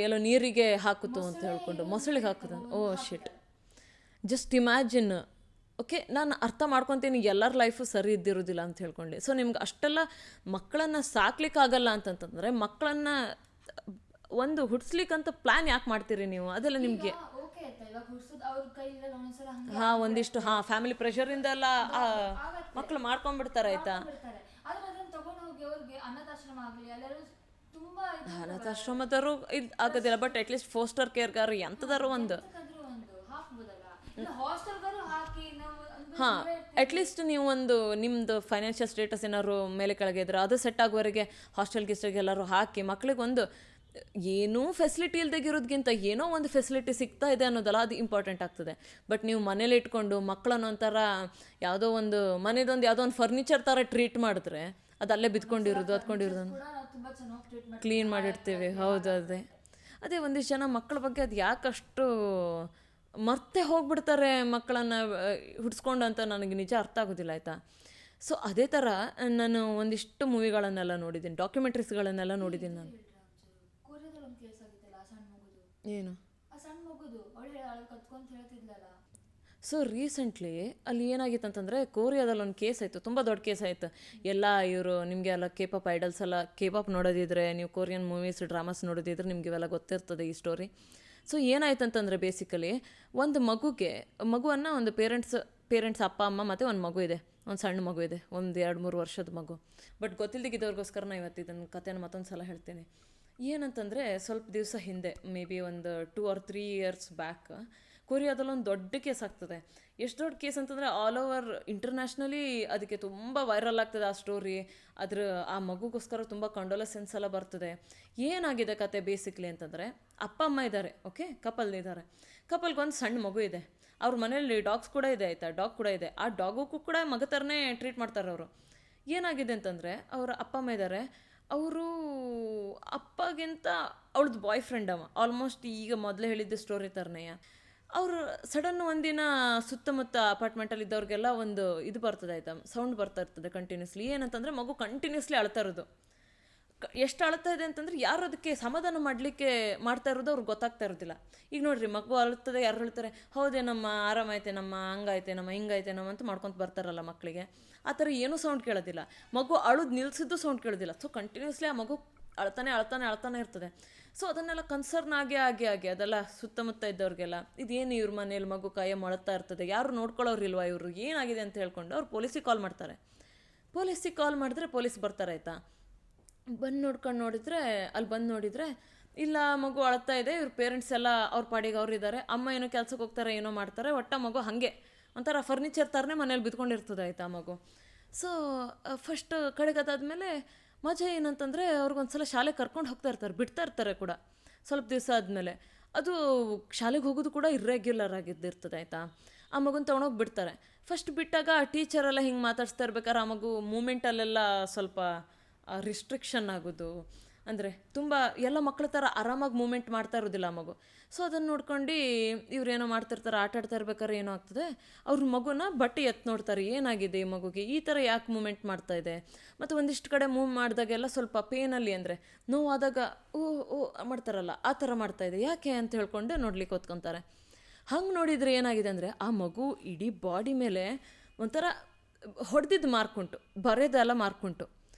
Speaker 1: ಎಲ್ಲೋ ನೀರಿಗೆ ಹಾಕಿತು ಅಂತ ಹೇಳ್ಕೊಂಡು, ಮೊಸಳಿಗೆ ಹಾಕಿದ. ಓ ಶಿಟ್, ಜಸ್ಟ್ ಇಮ್ಯಾಜಿನ್ ಓಕೆ, ನಾನು ಅರ್ಥ ಮಾಡ್ಕೊತೀನಿ ಎಲ್ಲರ ಲೈಫು ಸರಿ ಇದ್ದಿರೋದಿಲ್ಲ ಅಂತ ಹೇಳ್ಕೊಂಡು. ಸೊ ನಿಮ್ಗೆ ಅಷ್ಟೆಲ್ಲ ಮಕ್ಕಳನ್ನು ಸಾಕ್ಲಿಕ್ಕಾಗಲ್ಲ ಅಂತಂತಂದರೆ ಮಕ್ಕಳನ್ನು ಒಂದು ಹುಡ್ಸ್ಲಿಕ್ಕಂತ ಪ್ಲ್ಯಾನ್ ಯಾಕೆ ಮಾಡ್ತೀರಿ ನೀವು? ಅದೆಲ್ಲ ನಿಮಗೆ
Speaker 2: ಓಕೆ ಆಯ್ತಾ, ಇವಾಗ ಹುಡ್ಸೋದು ಅವ್ರ ಕೈಲಿರಲ್ಲ ಒಂದೊಂದ್ಸಲ ಹಂಗೆ
Speaker 1: ಒಂದಿಷ್ಟು ಫ್ಯಾಮಿಲಿ ಪ್ರೆಷರಿಂದ ಎಲ್ಲ ಮಕ್ಕಳು ಮಾಡ್ಕೊಂಡ್ಬಿಡ್ತಾರೆ ಆಯ್ತಾ.
Speaker 2: ಬಿಡ್ತಾರೆ. ಆದ್ರೆ ಅದನ್ನ ತಗೊಂಡು ಹೋಗಿ ಅವ್ರಿಗೆ ಅನಾಥಾಶ್ರಮ ಆಗಲಿ ಅಲ್ಲೆಲ್ಲ ತುಂಬಾ
Speaker 1: ಅನಾಥಾಶ್ರಮದವರು ಇದು ಆಗೋದಿಲ್ಲ, ಬಟ್ ಅಟ್ಲೀಸ್ಟ್ ಫೋಸ್ಟರ್ ಕೇರ್ಗಾರು ಎಂಥದಾರು ಒಂದು
Speaker 2: ಹಾಕ್ಬೋದಲ್ಲ, ಇಲ್ಲ ಹಾಸ್ಟೆಲ್ಗಾರು ಹಾಕಿ ನಾವು
Speaker 1: ಅಟ್ಲೀಸ್ಟ್ ನೀವು ಒಂದು ನಿಮ್ಮದು ಫೈನಾನ್ಷಿಯಲ್ ಸ್ಟೇಟಸ್ ಏನಾದ್ರು ಮೇಲೆ ಕೆಳಗೆ ಇದ್ರೆ ಅದು ಸೆಟ್ ಆಗೋವರೆಗೆ ಹಾಸ್ಟೆಲ್ ಗಿಸ್ಟೆಲ್ಗೆ ಎಲ್ಲರೂ ಹಾಕಿ ಮಕ್ಳಿಗೆ ಒಂದು ಏನೂ ಫೆಸಿಲಿಟಿ ಇಲ್ದಾಗಿರೋದ್ಕಿಂತ ಏನೋ ಒಂದು ಫೆಸಿಲಿಟಿ ಸಿಗ್ತಾ ಇದೆ ಅನ್ನೋದಲ್ಲ, ಅದು ಇಂಪಾರ್ಟೆಂಟ್ ಆಗ್ತದೆ. ಬಟ್ ನೀವು ಮನೇಲಿ ಇಟ್ಕೊಂಡು ಮಕ್ಕಳನ್ನ ಒಂಥರ ಯಾವುದೋ ಒಂದು ಮನೆದೊಂದು ಯಾವುದೋ ಒಂದು ಫರ್ನಿಚರ್ ಥರ ಟ್ರೀಟ್ ಮಾಡಿದ್ರೆ ಅದು ಅಲ್ಲೇ ಬಿದ್ಕೊಂಡಿರೋದು ಅದ್ಕೊಂಡಿರೋದು
Speaker 2: ತುಂಬಾ ಚೆನ್ನಾಗಿ ಟ್ರೀಟ್ಮೆಂಟ್
Speaker 1: ಕ್ಲೀನ್ ಮಾಡಿರ್ತೀವಿ. ಹೌದು, ಅದೇ ಒಂದಿಷ್ಟು ಜನ ಮಕ್ಕಳ ಬಗ್ಗೆ ಅದು ಯಾಕಷ್ಟು ಮರ್ತೆ ಹೋಗ್ಬಿಡ್ತಾರೆ ಮಕ್ಕಳನ್ನು ಹುಡ್ಸ್ಕೊಂಡು ಅಂತ ನನಗೆ ನಿಜ ಅರ್ಥ ಆಗೋದಿಲ್ಲ ಆಯಿತಾ. ಸೊ ಅದೇ ಥರ ನಾನು ಒಂದಿಷ್ಟು ಮೂವಿಗಳನ್ನೆಲ್ಲ ನೋಡಿದ್ದೀನಿ, ಡಾಕ್ಯುಮೆಂಟ್ರೀಸ್ಗಳನ್ನೆಲ್ಲ ನೋಡಿದ್ದೀನಿ ನಾನು.
Speaker 2: ಕೊರಿಯಾದಲ್ಲಿ ಒಂದು ಕೇಸ್ ಆಗಿತ್ತಲ್ಲ, ಆ ಸಣ್ಣ ಮಗುದು,
Speaker 1: ಏನು
Speaker 2: ಆ ಸಣ್ಣ ಮಗುದು ಅವಳು ಕತ್ಕೊಂತ ಹೇಳ್ತಿದ್ಲಲ್ಲ.
Speaker 1: ಸೊ ರೀಸೆಂಟ್ಲಿ ಅಲ್ಲಿ ಏನಾಗಿತ್ತು ಅಂತಂದರೆ ಕೋರಿಯಾದಲ್ಲಿ ಒಂದು ಕೇಸ್ ಆಯಿತು, ತುಂಬ ದೊಡ್ಡ ಕೇಸ್ ಆಯಿತು. ಎಲ್ಲ ಇವರು ನಿಮಗೆ ಎಲ್ಲ K-pop ಐಡಲ್ಸ್ ಎಲ್ಲ K-pop ನೋಡೋದಿದ್ರೆ, ನೀವು ಕೊರಿಯನ್ ಮೂವೀಸ್ ಡ್ರಾಮಾಸ್ ನೋಡೋದಿದ್ರೆ ನಿಮಗೆ ಇವೆಲ್ಲ ಗೊತ್ತಿರ್ತದೆ ಈ ಸ್ಟೋರಿ. ಸೊ ಏನಾಯ್ತು ಅಂತಂದರೆ ಬೇಸಿಕಲಿ ಒಂದು ಮಗುವನ್ನು ಒಂದು ಪೇರೆಂಟ್ಸ್ ಅಪ್ಪ ಅಮ್ಮ ಮತ್ತು ಒಂದು ಮಗು ಇದೆ, ಒಂದು ಸಣ್ಣ ಮಗು ಇದೆ, ಒಂದು 2-3 ವರ್ಷದ ಮಗು. ಬಟ್ ಗೊತ್ತಿಲ್ಲದಿದ್ದವ್ರಿಗೋಸ್ಕರ ನಾನು ಇವತ್ತು ಇದನ್ನು ಕಥೆನ ಮತ್ತೊಂದು ಸಲ ಹೇಳ್ತೀನಿ. ಏನಂತಂದರೆ ಸ್ವಲ್ಪ ದಿವಸ ಹಿಂದೆ ಮೇ ಬಿ ಒಂದು 2 or 3 years ಬ್ಯಾಕ್ ಕೊರಿಯಾದಲ್ಲಿ ಒಂದು ದೊಡ್ಡ ಕೇಸ್ ಆಗ್ತದೆ. ಎಷ್ಟು ದೊಡ್ಡ ಕೇಸ್ ಅಂತಂದರೆ ಆಲ್ ಓವರ್ ಇಂಟರ್ನ್ಯಾಷ್ನಲಿ ಅದಕ್ಕೆ ತುಂಬ ವೈರಲ್ ಆಗ್ತದೆ ಆ ಸ್ಟೋರಿ. ಆ ಮಗುಗೋಸ್ಕರ ತುಂಬ ಕಂಡೋಲೆಸೆನ್ಸ್ ಎಲ್ಲ ಬರ್ತದೆ. ಏನಾಗಿದೆ ಕತೆ ಬೇಸಿಕ್ಲಿ ಅಂತಂದರೆ, ಅಪ್ಪ ಅಮ್ಮ ಇದ್ದಾರೆ, ಓಕೆ, ಕಪಲ್ಗೆ ಒಂದು ಸಣ್ಣ ಮಗು ಇದೆ. ಅವ್ರ ಮನೇಲಿ ಡಾಗ್ಸ್ ಕೂಡ ಇದೆ ಆಯಿತಾ, ಡಾಗ್ ಕೂಡ ಇದೆ. ಆ ಡಾಗೂ ಕೂಡ ಮಗ ಥರನೇ ಟ್ರೀಟ್ ಮಾಡ್ತಾರೆ ಅವರು. ಏನಾಗಿದೆ ಅಂತಂದರೆ ಅವರ ಅಪ್ಪ ಅಮ್ಮ ಇದ್ದಾರೆ, ಅವರು ಅಪ್ಪಗಿಂತ ಅವಳದ್ದು ಬಾಯ್ ಫ್ರೆಂಡ್ ಆಲ್ಮೋಸ್ಟ್ ಈಗ ಮೊದಲೇ ಹೇಳಿದ್ದ ಸ್ಟೋರಿ ಥರನೆಯ. ಅವರು ಸಡನ್ ಒಂದಿನ ಸುತ್ತಮುತ್ತ ಅಪಾರ್ಟ್ಮೆಂಟಲ್ಲಿ ಇದ್ದವ್ರಿಗೆಲ್ಲ ಒಂದು ಇದು ಬರ್ತದೆ ಆಯಿತಾ, ಸೌಂಡ್ ಬರ್ತಾ ಇರ್ತದೆ ಕಂಟಿನ್ಯೂಸ್ಲಿ. ಏನಂತಂದರೆ ಮಗು ಕಂಟಿನ್ಯೂಸ್ಲಿ ಅಳ್ತಾ ಇರೋದು. ಎಷ್ಟು ಅಳ್ತಾ ಇದೆ ಅಂತಂದರೆ ಯಾರು ಅದಕ್ಕೆ ಸಮಾಧಾನ ಮಾಡಲಿಕ್ಕೆ ಮಾಡ್ತಾ ಇರೋದು ಅವ್ರಿಗೆ ಗೊತ್ತಾಗ್ತಾ ಇರೋದಿಲ್ಲ. ಈಗ ನೋಡ್ರಿ, ಮಗು ಅಳುತ್ತದೆ, ಯಾರು ಹೇಳ್ತಾರೆ ಹೌದೇನಮ್ಮ ಆರಾಮಾಯ್ತೆ ನಮ್ಮ ಹಂಗಾಯ್ತೆ ನಮ್ಮ ಹಿಂಗಾಯ್ತೆ ನಮ್ಮ ಅಂತ ಮಾಡ್ಕೊತ ಬರ್ತಾರಲ್ಲ ಮಕ್ಕಳಿಗೆ. ಆ ಥರ ಏನೂ ಸೌಂಡ್ ಕೇಳೋದಿಲ್ಲ. ಮಗು ಅಳುದು ನಿಲ್ಲಿಸಿದ್ದು ಸೌಂಡ್ ಕೇಳೋದಿಲ್ಲ. ಸೊ ಕಂಟಿನ್ಯೂಸ್ಲಿ ಆ ಮಗು ಅಳ್ತಾನೆ ಇರ್ತದೆ. ಸೊ ಅದನ್ನೆಲ್ಲ ಕನ್ಸರ್ನ್ ಆಗಿ ಅದೆಲ್ಲ ಸುತ್ತಮುತ್ತ ಇದ್ದವ್ರಿಗೆಲ್ಲ ಇದೇನು ಇವ್ರ ಮನೇಲಿ ಮಗು ಕೈಯ ಅಳ್ತಾ ಇರ್ತದೆ, ಯಾರು ನೋಡ್ಕೊಳ್ಳೋರಿಲ್ವಾ ಇವರು, ಏನಾಗಿದೆ ಅಂತ ಹೇಳ್ಕೊಂಡು ಅವ್ರು ಪೊಲೀಸಿಗೆ ಕಾಲ್ ಮಾಡ್ತಾರೆ. ಪೊಲೀಸಿಗೆ ಕಾಲ್ ಮಾಡಿದ್ರೆ ಪೊಲೀಸ್ ಬರ್ತಾರೆ ಆಯಿತಾ. ಬಂದು ನೋಡಿದರೆ ಇಲ್ಲ, ಮಗು ಅಳ್ತಾ ಇದೆ, ಇವ್ರ ಪೇರೆಂಟ್ಸ್ ಎಲ್ಲ ಅವ್ರ ಪಾಡಿಗೆ ಅವ್ರು ಇದ್ದಾರೆ, ಅಮ್ಮ ಏನೋ ಕೆಲ್ಸಕ್ಕೆ ಹೋಗ್ತಾರೆ, ಏನೋ ಮಾಡ್ತಾರೆ, ಮಗು ಹಾಗೆ ಒಂಥರ ಫರ್ನಿಚರ್ ಥರನೇ ಮನೇಲಿ ಬಿದ್ಕೊಂಡಿರ್ತದೆ ಆಯಿತಾ ಮಗು. ಸೊ ಫಸ್ಟ್ ಕಡೆಗದಾದ್ಮೇಲೆ ಮಜಾ ಏನಂತಂದರೆ ಅವ್ರಿಗೊಂದ್ಸಲ ಶಾಲೆಗೆ ಕರ್ಕೊಂಡು ಬಿಡ್ತಾ ಇರ್ತಾರೆ ಕೂಡ. ಸ್ವಲ್ಪ ದಿವಸ ಆದಮೇಲೆ ಅದು ಶಾಲೆಗೆ ಹೋಗೋದು ಕೂಡ ಇರ್ರೆಗ್ಯುಲರ್ ಆಗಿದ್ದಿರ್ತದೆ ಆಯಿತಾ. ಆ ಮಗುನ ತೊಗೊಂಡೋಗಿ ಬಿಡ್ತಾರೆ. ಫಸ್ಟ್ ಬಿಟ್ಟಾಗ ಆ ಟೀಚರೆಲ್ಲ ಹಿಂಗೆ ಮಾತಾಡ್ಸ್ತಾ ಇರ್ಬೇಕಾದ್ರೆ ಆ ಮಗು ಮೂಮೆಂಟಲ್ಲೆಲ್ಲ ಸ್ವಲ್ಪ ರಿಸ್ಟ್ರಿಕ್ಷನ್ ಆಗೋದು, ಅಂದರೆ ತುಂಬ ಎಲ್ಲ ಮಕ್ಕಳ ಥರ ಆರಾಮಾಗಿ ಮೂಮೆಂಟ್ ಮಾಡ್ತಾ ಇರೋದಿಲ್ಲ ಆ ಮಗು. ಸೊ ಅದನ್ನು ನೋಡ್ಕೊಂಡು ಇವ್ರೇನೋ ಮಾಡ್ತಿರ್ತಾರೆ, ಆಟ ಆಡ್ತಾ ಇರ್ಬೇಕಾದ್ರೆ ಏನೋ ಆಗ್ತದೆ, ಅವ್ರ ಮಗುನ ಬಟ್ಟೆ ನೋಡ್ತಾರೆ, ಏನಾಗಿದೆ ಈ ಮಗುಗೆ, ಈ ಥರ ಯಾಕೆ ಮೂಮೆಂಟ್ ಮಾಡ್ತಾ ಇದೆ. ಮತ್ತು ಒಂದಿಷ್ಟು ಕಡೆ ಮೂವ್ ಮಾಡಿದಾಗೆಲ್ಲ ಸ್ವಲ್ಪ ಪೇನಲ್ಲಿ, ಅಂದರೆ ನೋವಾದಾಗ ಓ ಮಾಡ್ತಾರಲ್ಲ ಆ ಥರ ಮಾಡ್ತಾ ಇದೆ, ಯಾಕೆ ಅಂತ ಹೇಳ್ಕೊಂಡು ನೋಡ್ಲಿಕ್ಕೆ ಹೊತ್ಕೊತಾರೆ. ಹಂಗೆ ನೋಡಿದರೆ ಏನಾಗಿದೆ ಅಂದರೆ ಆ ಮಗು ಇಡೀ ಬಾಡಿ ಮೇಲೆ ಒಂಥರ ಹೊಡೆದಿದ್ದು ಮಾರ್ಕುಂಟು, ಬರೆದೆಲ್ಲ ಮಾರ್ಕುಂಟು.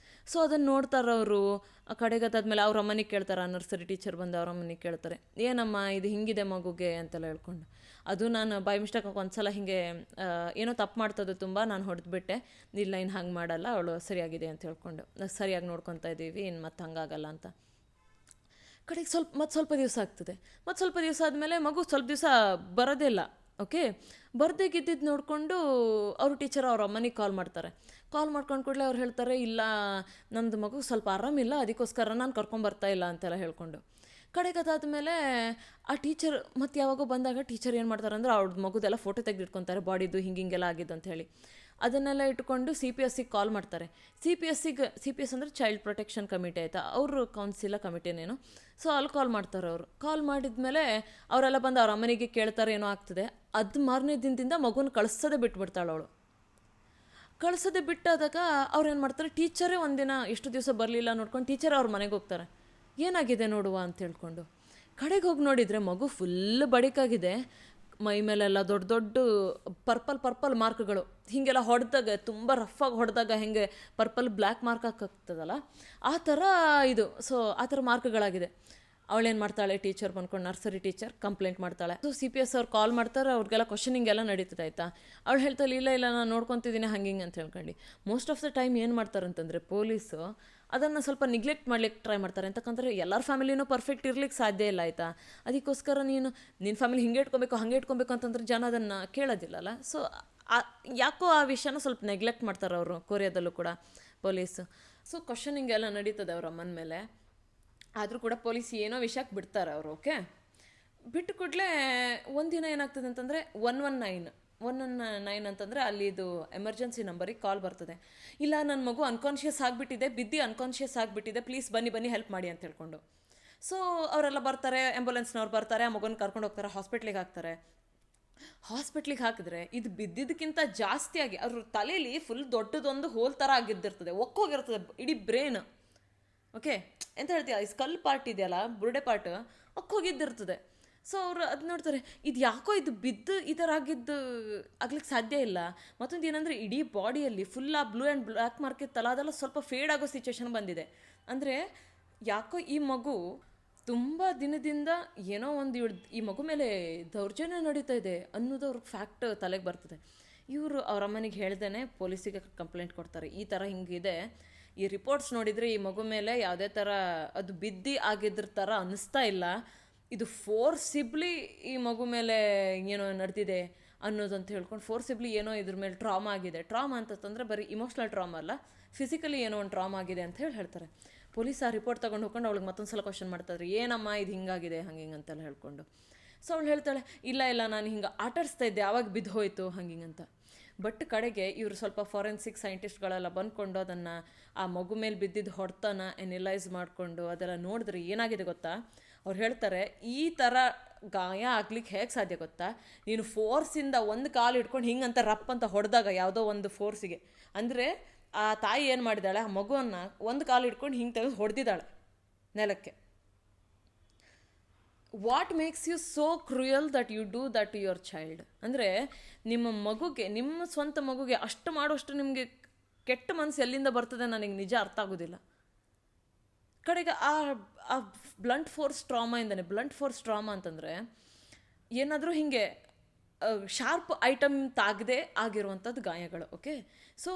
Speaker 1: ಸೊ ಅದನ್ನು ನೋಡ್ತಾರವರು. ಆ ಕಡೆಗದಾದ್ಮೇಲೆ ಅವ್ರ ಅಮ್ಮನಿಗೆ ಕೇಳ್ತಾರೆ, ಆ ನರ್ಸರಿ ಟೀಚರ್ ಬಂದು ಅವ್ರ ಅಮ್ಮನಿಗೆ ಕೇಳ್ತಾರೆ, ಏನಮ್ಮ ಇದು ಹಿಂಗಿದೆ ಮಗುಗೆ ಅಂತೆಲ್ಲ ಹೇಳ್ಕೊಂಡು. ಅದು ನಾನು ಬೈ ಮಿಸ್ಟೇಕ್ ಒಂದ್ಸಲ ಹಿಂಗೆ ಏನೋ ತಪ್ಪು ಮಾಡ್ತದೆ ತುಂಬ, ನಾನು ಹೊಡೆದ್ಬಿಟ್ಟೆ, ಇಲ್ಲ ಇನ್ನು ಹಂಗೆ ಮಾಡಲ್ಲ, ಅವಳು ಸರಿಯಾಗಿದೆ ಅಂತ ಹೇಳ್ಕೊಂಡು ಸರಿಯಾಗಿ ನೋಡ್ಕೊತಾ ಇದ್ದೀವಿ, ಇನ್ನು ಮತ್ತೆ ಹಂಗಾಗಲ್ಲ ಅಂತ. ಕಡೆಗೆ ಸ್ವಲ್ಪ ದಿವಸ ಆಗ್ತದೆ. ಸ್ವಲ್ಪ ದಿವಸ ಆದಮೇಲೆ ಮಗು ಸ್ವಲ್ಪ ದಿವಸ ಬರೋದೇ ಇಲ್ಲ, ಓಕೆ. ಬರ್ದೇಗಿದ್ದಿದ್ದು ನೋಡಿಕೊಂಡು ಅವರು ಟೀಚರ್ ಅವ್ರ ಅಮ್ಮನಿಗೆ ಕಾಲ್ ಮಾಡ್ಕೊಂಡು ಕೂಡಲೇ ಅವ್ರು ಹೇಳ್ತಾರೆ, ಇಲ್ಲ ನಮ್ಮದು ಮಗು ಸ್ವಲ್ಪ ಆರಾಮಿಲ್ಲ, ಅದಕ್ಕೋಸ್ಕರ ನಾನು ಕರ್ಕೊಂಬರ್ತಾ ಇಲ್ಲ ಅಂತೆಲ್ಲ ಹೇಳ್ಕೊಂಡು. ಕಡೆಗದಾದ್ಮೇಲೆ ಆ ಟೀಚರ್ ಮತ್ತು ಯಾವಾಗೋ ಬಂದಾಗ ಟೀಚರ್ ಏನು ಮಾಡ್ತಾರೆ ಅಂದರೆ ಅವ್ರದ್ದು ಮಗುದೆಲ್ಲ ಫೋಟೋ ತೆಗೆದಿಟ್ಕೊತಾರೆ, ಬಾಡಿದು ಹಿಂಗೆಲ್ಲ ಆಗಿದ್ದು ಅಂತ ಹೇಳಿ. ಅದನ್ನೆಲ್ಲ ಇಟ್ಕೊಂಡು CPSಗೆ ಕಾಲ್ ಮಾಡ್ತಾರೆ. CPS ಅಂದರೆ ಚೈಲ್ಡ್ ಪ್ರೊಟೆಕ್ಷನ್ ಕಮಿಟಿ ಆಯಿತಾ, ಅವರು ಕೌನ್ಸಿಲ ಕಮಿಟಿನೇನು. ಸೊ ಅಲ್ಲಿ ಕಾಲ್ ಮಾಡ್ತಾರೆ ಅವರು. ಕಾಲ್ ಮಾಡಿದ್ಮೇಲೆ ಅವರೆಲ್ಲ ಬಂದು ಅವ್ರ ಅಮ್ಮನಿಗೆ ಕೇಳ್ತಾರೆ ಏನೋ ಆಗ್ತದೆ. ಅದು ಮಾರನೇ ದಿನದಿಂದ ಮಗುನ ಕಳಿಸೋದೇ ಬಿಟ್ಬಿಡ್ತಾಳೆ ಅವಳು. ಕಳಿಸೋದೇ ಬಿಟ್ಟಾದಾಗ ಅವ್ರು ಏನು ಮಾಡ್ತಾರೆ, ಟೀಚರೇ ಒಂದಿನ ಎಷ್ಟು ದಿವಸ ಬರಲಿಲ್ಲ ನೋಡ್ಕೊಂಡು ಟೀಚರ್ ಅವ್ರ ಮನೆಗೆ ಹೋಗ್ತಾರೆ, ಏನಾಗಿದೆ ನೋಡುವ ಅಂತ ಹೇಳ್ಕೊಂಡು. ಕಡೆಗೆ ಹೋಗಿ ನೋಡಿದರೆ ಮಗು ಫುಲ್ ಬಡಿಕಾಗಿದೆ, ಮೈ ಮೇಲೆಲ್ಲ ದೊಡ್ಡ ದೊಡ್ಡ ಪರ್ಪಲ್ ಮಾರ್ಕ್ಗಳು ಹೀಗೆಲ್ಲ ಹೊಡೆದಾಗ ತುಂಬ ರಫಾಗಿ ಹೊಡೆದಾಗ ಹೆಂಗೆ ಪರ್ಪಲ್ ಬ್ಲ್ಯಾಕ್ ಮಾರ್ಕ್ ಹಾಕಾಗ್ತದಲ್ಲ ಆ ಥರ ಇದು. ಸೊ ಆ ಥರ ಮಾರ್ಕ್ಗಳಾಗಿದೆ. ಅವಳೇನು ಮಾಡ್ತಾಳೆ, ಟೀಚರ್ ಬಂದ್ಕೊಂಡು ನರ್ಸರಿ ಟೀಚರ್ ಕಂಪ್ಲೇಂಟ್ ಮಾಡ್ತಾಳೆ. ಸೊ CPS ಅವ್ರು ಕಾಲ್ ಮಾಡ್ತಾರೆ, ಅವ್ರಿಗೆಲ್ಲ ಕ್ವಶನಿಂಗ್ ಎಲ್ಲ ನಡೀತದೆ ಆಯಿತಾ. ಅವಳು ಹೇಳ್ತಾಳೆ ಇಲ್ಲ ನಾನು ನೋಡ್ಕೊತಿದ್ದೀನಿ ಹಂಗೆ ಅಂತ ಹೇಳ್ಕೊಂಡು. ಮೋಸ್ಟ್ ಆಫ್ ದ ಟೈಮ್ ಏನು ಮಾಡ್ತಾರೆ ಅಂತಂದರೆ ಪೊಲೀಸು ಅದನ್ನು ಸ್ವಲ್ಪ ನಿಗ್ಲೆಕ್ಟ್ ಮಾಡ್ಲಿಕ್ಕೆ ಟ್ರೈ ಮಾಡ್ತಾರೆ. ಅಂತಕ್ಕಂದ್ರೆ ಎಲ್ಲರ ಫ್ಯಾಮಿಲಿನೂ ಪರ್ಫೆಕ್ಟ್ ಇರ್ಲಿಕ್ಕೆ ಸಾಧ್ಯ ಇಲ್ಲ ಆಯಿತಾ. ಅದಕ್ಕೋಸ್ಕರ ನಿನ್ನ ಫ್ಯಾಮಿಲಿ ಹಿಂಗೆ ಇಟ್ಕೊಬೇಕು ಅಂತಂದ್ರೆ ಜನ ಅದನ್ನು ಕೇಳೋದಿಲ್ಲಲ್ಲ. ಸೊ ಯಾಕೋ ಆ ವಿಷಯನ ಸ್ವಲ್ಪ ನೆಗ್ಲೆಕ್ಟ್ ಮಾಡ್ತಾರೆ ಅವರು ಕೊರಿಯಾದಲ್ಲೂ ಕೂಡ ಪೊಲೀಸು. ಸೊ ಕ್ವಶನಿಂಗ್ ಎಲ್ಲ ನಡೀತದೆ ಅವ್ರ ಅಮ್ಮನ ಮೇಲೆ. ಆದರೂ ಕೂಡ ಪೊಲೀಸ್ ಏನೋ ವಿಷಯಕ್ಕೆ ಬಿಡ್ತಾರೆ ಅವರು. ಓಕೆ, ಬಿಟ್ಟು ಕೂಡಲೇ ಒಂದಿನ ಏನಾಗ್ತದೆ ಅಂತಂದರೆ 119 ಅಂತಂದರೆ ಅಲ್ಲಿ ಇದು ಎಮರ್ಜೆನ್ಸಿ ನಂಬರಿಗೆ ಕಾಲ್ ಬರ್ತದೆ. ಇಲ್ಲ ನನ್ನ ಮಗು ಅನ್ಕಾನ್ಷಿಯಸ್ ಆಗಿಬಿಟ್ಟಿದೆ, ಅನ್ಕಾನ್ಷಿಯಸ್ ಆಗಿಬಿಟ್ಟಿದೆ, ಪ್ಲೀಸ್ ಬನ್ನಿ ಹೆಲ್ಪ್ ಮಾಡಿ ಅಂತ ಹೇಳ್ಕೊಂಡು. ಸೊ ಅವರೆಲ್ಲ ಬರ್ತಾರೆ, ಆ್ಯಂಬುಲೆನ್ಸ್ನವ್ರು ಬರ್ತಾರೆ, ಆ ಮಗುನ ಕರ್ಕೊಂಡು ಹೋಗ್ತಾರೆ, ಹಾಸ್ಪಿಟ್ಲಿಗೆ ಹಾಕಿದ್ರೆ ಇದು ಬಿದ್ದಿದ್ದಕ್ಕಿಂತ ಜಾಸ್ತಿಯಾಗಿ ಅವ್ರ ತಲೆಯಲ್ಲಿ ಫುಲ್ ದೊಡ್ಡದೊಂದು ಹೋಲ್ ಥರ ಆಗಿದ್ದಿರ್ತದೆ, ಒಕ್ಕೋಗಿರ್ತದೆ ಇಡೀ ಬ್ರೇನ್. ಓಕೆ, ಎಂತ ಹೇಳ್ತೀಯ, ಈ ಸ್ಕಲ್ ಪಾರ್ಟ್ ಇದೆಯಲ್ಲ, ಬುರುಡೆ ಪಾರ್ಟ್ ಹೋಗಿದ್ದಿರ್ತದೆ. ಸೊ ಅವರು ಅದು ನೋಡ್ತಾರೆ, ಇದು ಯಾಕೋ ಇದು ಬಿದ್ದು ಈ ಥರ ಆಗ್ಲಿಕ್ಕೆ ಸಾಧ್ಯ ಇಲ್ಲ. ಮತ್ತೊಂದು ಏನಂದರೆ ಇಡೀ ಬಾಡಿಯಲ್ಲಿ ಫುಲ್ ಆ ಬ್ಲೂ ಆ್ಯಂಡ್ ಬ್ಲ್ಯಾಕ್ ಮಾರ್ಕ್ ಇತ್ತಲ್ಲ ಅದೆಲ್ಲ ಸ್ವಲ್ಪ ಫೇಡ್ ಆಗೋ ಸಿಚುವೇಶನ್ ಬಂದಿದೆ. ಅಂದರೆ ಯಾಕೋ ಈ ಮಗು ತುಂಬ ದಿನದಿಂದ ಏನೋ ಒಂದು ಈ ಮಗು ಮೇಲೆ ದೌರ್ಜನ್ಯ ನಡೀತಾ ಇದೆ ಅನ್ನೋದು ಅವ್ರಿಗೆ ಫ್ಯಾಕ್ಟ್ ತಲೆಗೆ ಬರ್ತದೆ. ಇವರು ಅವ್ರ ಅಮ್ಮನಿಗೆ ಹೇಳ್ದೇ ಪೊಲೀಸಿಗೆ ಕಂಪ್ಲೇಂಟ್ ಕೊಡ್ತಾರೆ, ಈ ಥರ ಹಿಂಗಿದೆ, ಈ ರಿಪೋರ್ಟ್ಸ್ ನೋಡಿದರೆ ಈ ಮಗು ಮೇಲೆ ಯಾವುದೇ ಥರ ಅದು ಬಿದ್ದು ಆಗಿದ್ರ ಥರ ಅನ್ನಿಸ್ತಾ ಇಲ್ಲ, ಇದು ಫೋರ್ಸಿಬ್ಲಿ ಈ ಮಗು ಮೇಲೆ ಏನೋ ನಡೆದಿದೆ ಅನ್ನೋದಂತ ಹೇಳ್ಕೊಂಡು ಫೋರ್ಸಿಬ್ಲಿ ಏನೋ ಇದ್ರ ಮೇಲೆ ಟ್ರಾಮಾ ಆಗಿದೆ. ಟ್ರಾಮಾ ಅಂತಂದರೆ ಬರೀ ಇಮೋಷ್ನಲ್ ಟ್ರಾಮಾ ಅಲ್ಲ, ಫಿಸಿಕಲಿ ಏನೋ ಒಂದು ಟ್ರಾಮಾ ಆಗಿದೆ ಅಂತ ಹೇಳ್ತಾರೆ. ಪೊಲೀಸ್ ಆ ರಿಪೋರ್ಟ್ ತೊಗೊಂಡು ಹೋಗ್ಕೊಂಡು ಅವಳಿಗೆ ಮತ್ತೊಂದು ಸಲ ಕ್ವಶನ್ ಮಾಡ್ತಾರೆ, ಏನಮ್ಮ ಇದು ಹಿಂಗಾಗಿದೆ ಅಂತೆಲ್ಲ ಹೇಳ್ಕೊಂಡು. ಸೊ ಅವಳು ಹೇಳ್ತಾಳೆ, ಇಲ್ಲ ನಾನು ಹಿಂಗೆ ಆಟಾಡಿಸ್ತಾ ಇದ್ದೆ, ಆವಾಗ ಬಿದ್ದು ಹೋಯಿತು ಅಂತ. ಬಟ್ ಕಡೆಗೆ ಇವರು ಸ್ವಲ್ಪ ಫಾರೆನ್ಸಿಕ್ ಸೈಂಟಿಸ್ಟ್ಗಳೆಲ್ಲ ಬಂದ್ಕೊಂಡು ಅದನ್ನು ಆ ಮಗು ಮೇಲೆ ಬಿದ್ದಿದ್ದು ಹೊಡೆತನ ಎನಲೈಸ್ ಮಾಡಿಕೊಂಡು ಅದೆಲ್ಲ ನೋಡಿದ್ರೆ ಏನಾಗಿದೆ ಗೊತ್ತಾ, ಅವ್ರು ಹೇಳ್ತಾರೆ ಈ ಥರ ಗಾಯ ಆಗ್ಲಿಕ್ಕೆ ಹೇಗೆ ಸಾಧ್ಯ ಗೊತ್ತಾ, ನೀನು ಫೋರ್ಸಿಂದ ಒಂದು ಕಾಲು ಇಟ್ಕೊಂಡು ಹಿಂಗಂತ ರಪ್ ಅಂತ ಹೊಡೆದಾಗ ಯಾವುದೋ ಒಂದು ಫೋರ್ಸಿಗೆ, ಅಂದರೆ ಆ ತಾಯಿ ಏನು ಮಾಡಿದಾಳೆ, ಆ ಮಗುವನ್ನು ಒಂದು ಕಾಲು ಇಟ್ಕೊಂಡು ಹಿಂಗೆ ತೆಗೆದು ಹೊಡೆದಿದ್ದಾಳೆ ನೆಲಕ್ಕೆ. What makes you so cruel that you do that to your child. ಅಂದರೆ ನಿಮ್ಮ ಸ್ವಂತ ಮಗುಗೆ ಅಷ್ಟು ಮಾಡೋಷ್ಟು ನಿಮಗೆ ಕೆಟ್ಟ ಮನಸ್ಸು ಎಲ್ಲಿಂದ ಬರ್ತದೆ ನನಗೆ ನಿಜ ಅರ್ಥ ಆಗೋದಿಲ್ಲ. ಕಡೆಗೆ ಆ ಬ್ಲಂಟ್ ಫೋರ್ಸ್ ಟ್ರಾಮಾ ಅಂತಂದರೆ ಏನಾದರೂ ಹೀಗೆ ಶಾರ್ಪ್ ಐಟಮ್ ತಾಗದೆ ಆಗಿರುವಂಥದ್ದು ಗಾಯಗಳು. ಓಕೆ, ಸೊ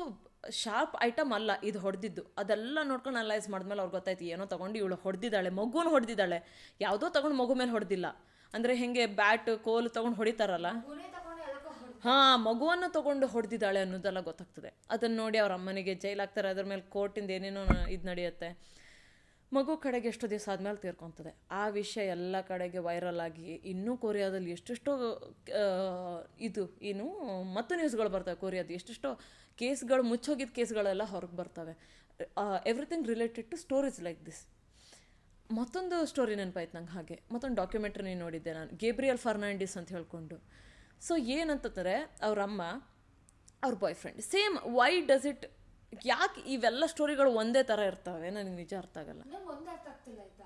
Speaker 1: ಶಾರ್ಪ್ ಐಟಮ್ ಅಲ್ಲ ಇದು ಹೊಡೆದಿದ್ದು, ಅದೆಲ್ಲ ನೋಡ್ಕೊಂಡು ಅನಲೈಸ್ ಮಾಡಿದ್ಮೇಲೆ ಅವ್ರಿಗೆ ಗೊತ್ತಾಯ್ತು ಏನೋ ತೊಗೊಂಡು ಇವಳು ಹೊಡೆದಿದ್ದಾಳೆ, ಮಗುನ ಹೊಡೆದಿದ್ದಾಳೆ, ಯಾವುದೋ ತೊಗೊಂಡು ಮಗು ಮೇಲೆ ಹೊಡೆದಿಲ್ಲ. ಅಂದರೆ ಹೆಂಗೆ ಬ್ಯಾಟ್ ಕೋಲು ತೊಗೊಂಡು ಹೊಡಿತಾರಲ್ಲ, ಮಗುವನ್ನು ತೊಗೊಂಡು ಹೊಡೆದಿದ್ದಾಳೆ ಅನ್ನೋದೆಲ್ಲ ಗೊತ್ತಾಗ್ತದೆ. ಅದನ್ನು ನೋಡಿ ಅವ್ರ ಅಮ್ಮನಿಗೆ ಜೈಲಾಗ್ತಾರೆ, ಅದ್ರ ಮೇಲೆ ಕೋರ್ಟಿಂದ ಏನೇನೋ ಇದು ನಡೆಯುತ್ತೆ. ಮಗು ಕಡೆಗೆ ಎಷ್ಟೋ ದಿವಸ ಆದಮೇಲೆ ತೀರ್ಕೊತದೆ. ಆ ವಿಷಯ ಎಲ್ಲ ಕಡೆಗೆ ವೈರಲ್ ಆಗಿ ಇನ್ನೂ ಕೊರಿಯಾದಲ್ಲಿ ಎಷ್ಟೆಷ್ಟೋ ಮತ್ತು ನ್ಯೂಸ್ಗಳು ಬರ್ತವೆ. ಕೊರಿಯಾದ ಎಷ್ಟೆಷ್ಟೋ ಕೇಸ್ಗಳು, ಮುಚ್ಚೋಗಿದ್ದ ಕೇಸ್ಗಳೆಲ್ಲ ಹೊರಗೆ ಬರ್ತವೆ. Everything related to stories like this. ಮತ್ತೊಂದು ಸ್ಟೋರಿ ನೆನಪಾಯ್ತು ನಂಗೆ. ಹಾಗೆ ಮತ್ತೊಂದು ಡಾಕ್ಯುಮೆಂಟ್ರಿ ನೋಡಿದ್ದೆ ನಾನು, ಗೇಬ್ರಿಯಲ್ ಫರ್ನಾಂಡಿಸ್ ಅಂತ ಹೇಳ್ಕೊಂಡು. ಸೊ ಏನಂತಂದರೆ ಅವ್ರ ಅಮ್ಮ, ಅವ್ರ boyfriend same. Why does it, ಯಾಕೆ ಇವೆಲ್ಲ ಸ್ಟೋರಿಗಳು ಒಂದೇ ಥರ ಇರ್ತವೆ, ನನಗೆ ನಿಜ ಅರ್ಥ ಆಗಲ್ಲ.
Speaker 2: ನಂಗೆ ಒಂದೇ ಅರ್ಥ ಆಗ್ತಿಲ್ಲ ಆಯ್ತಾ.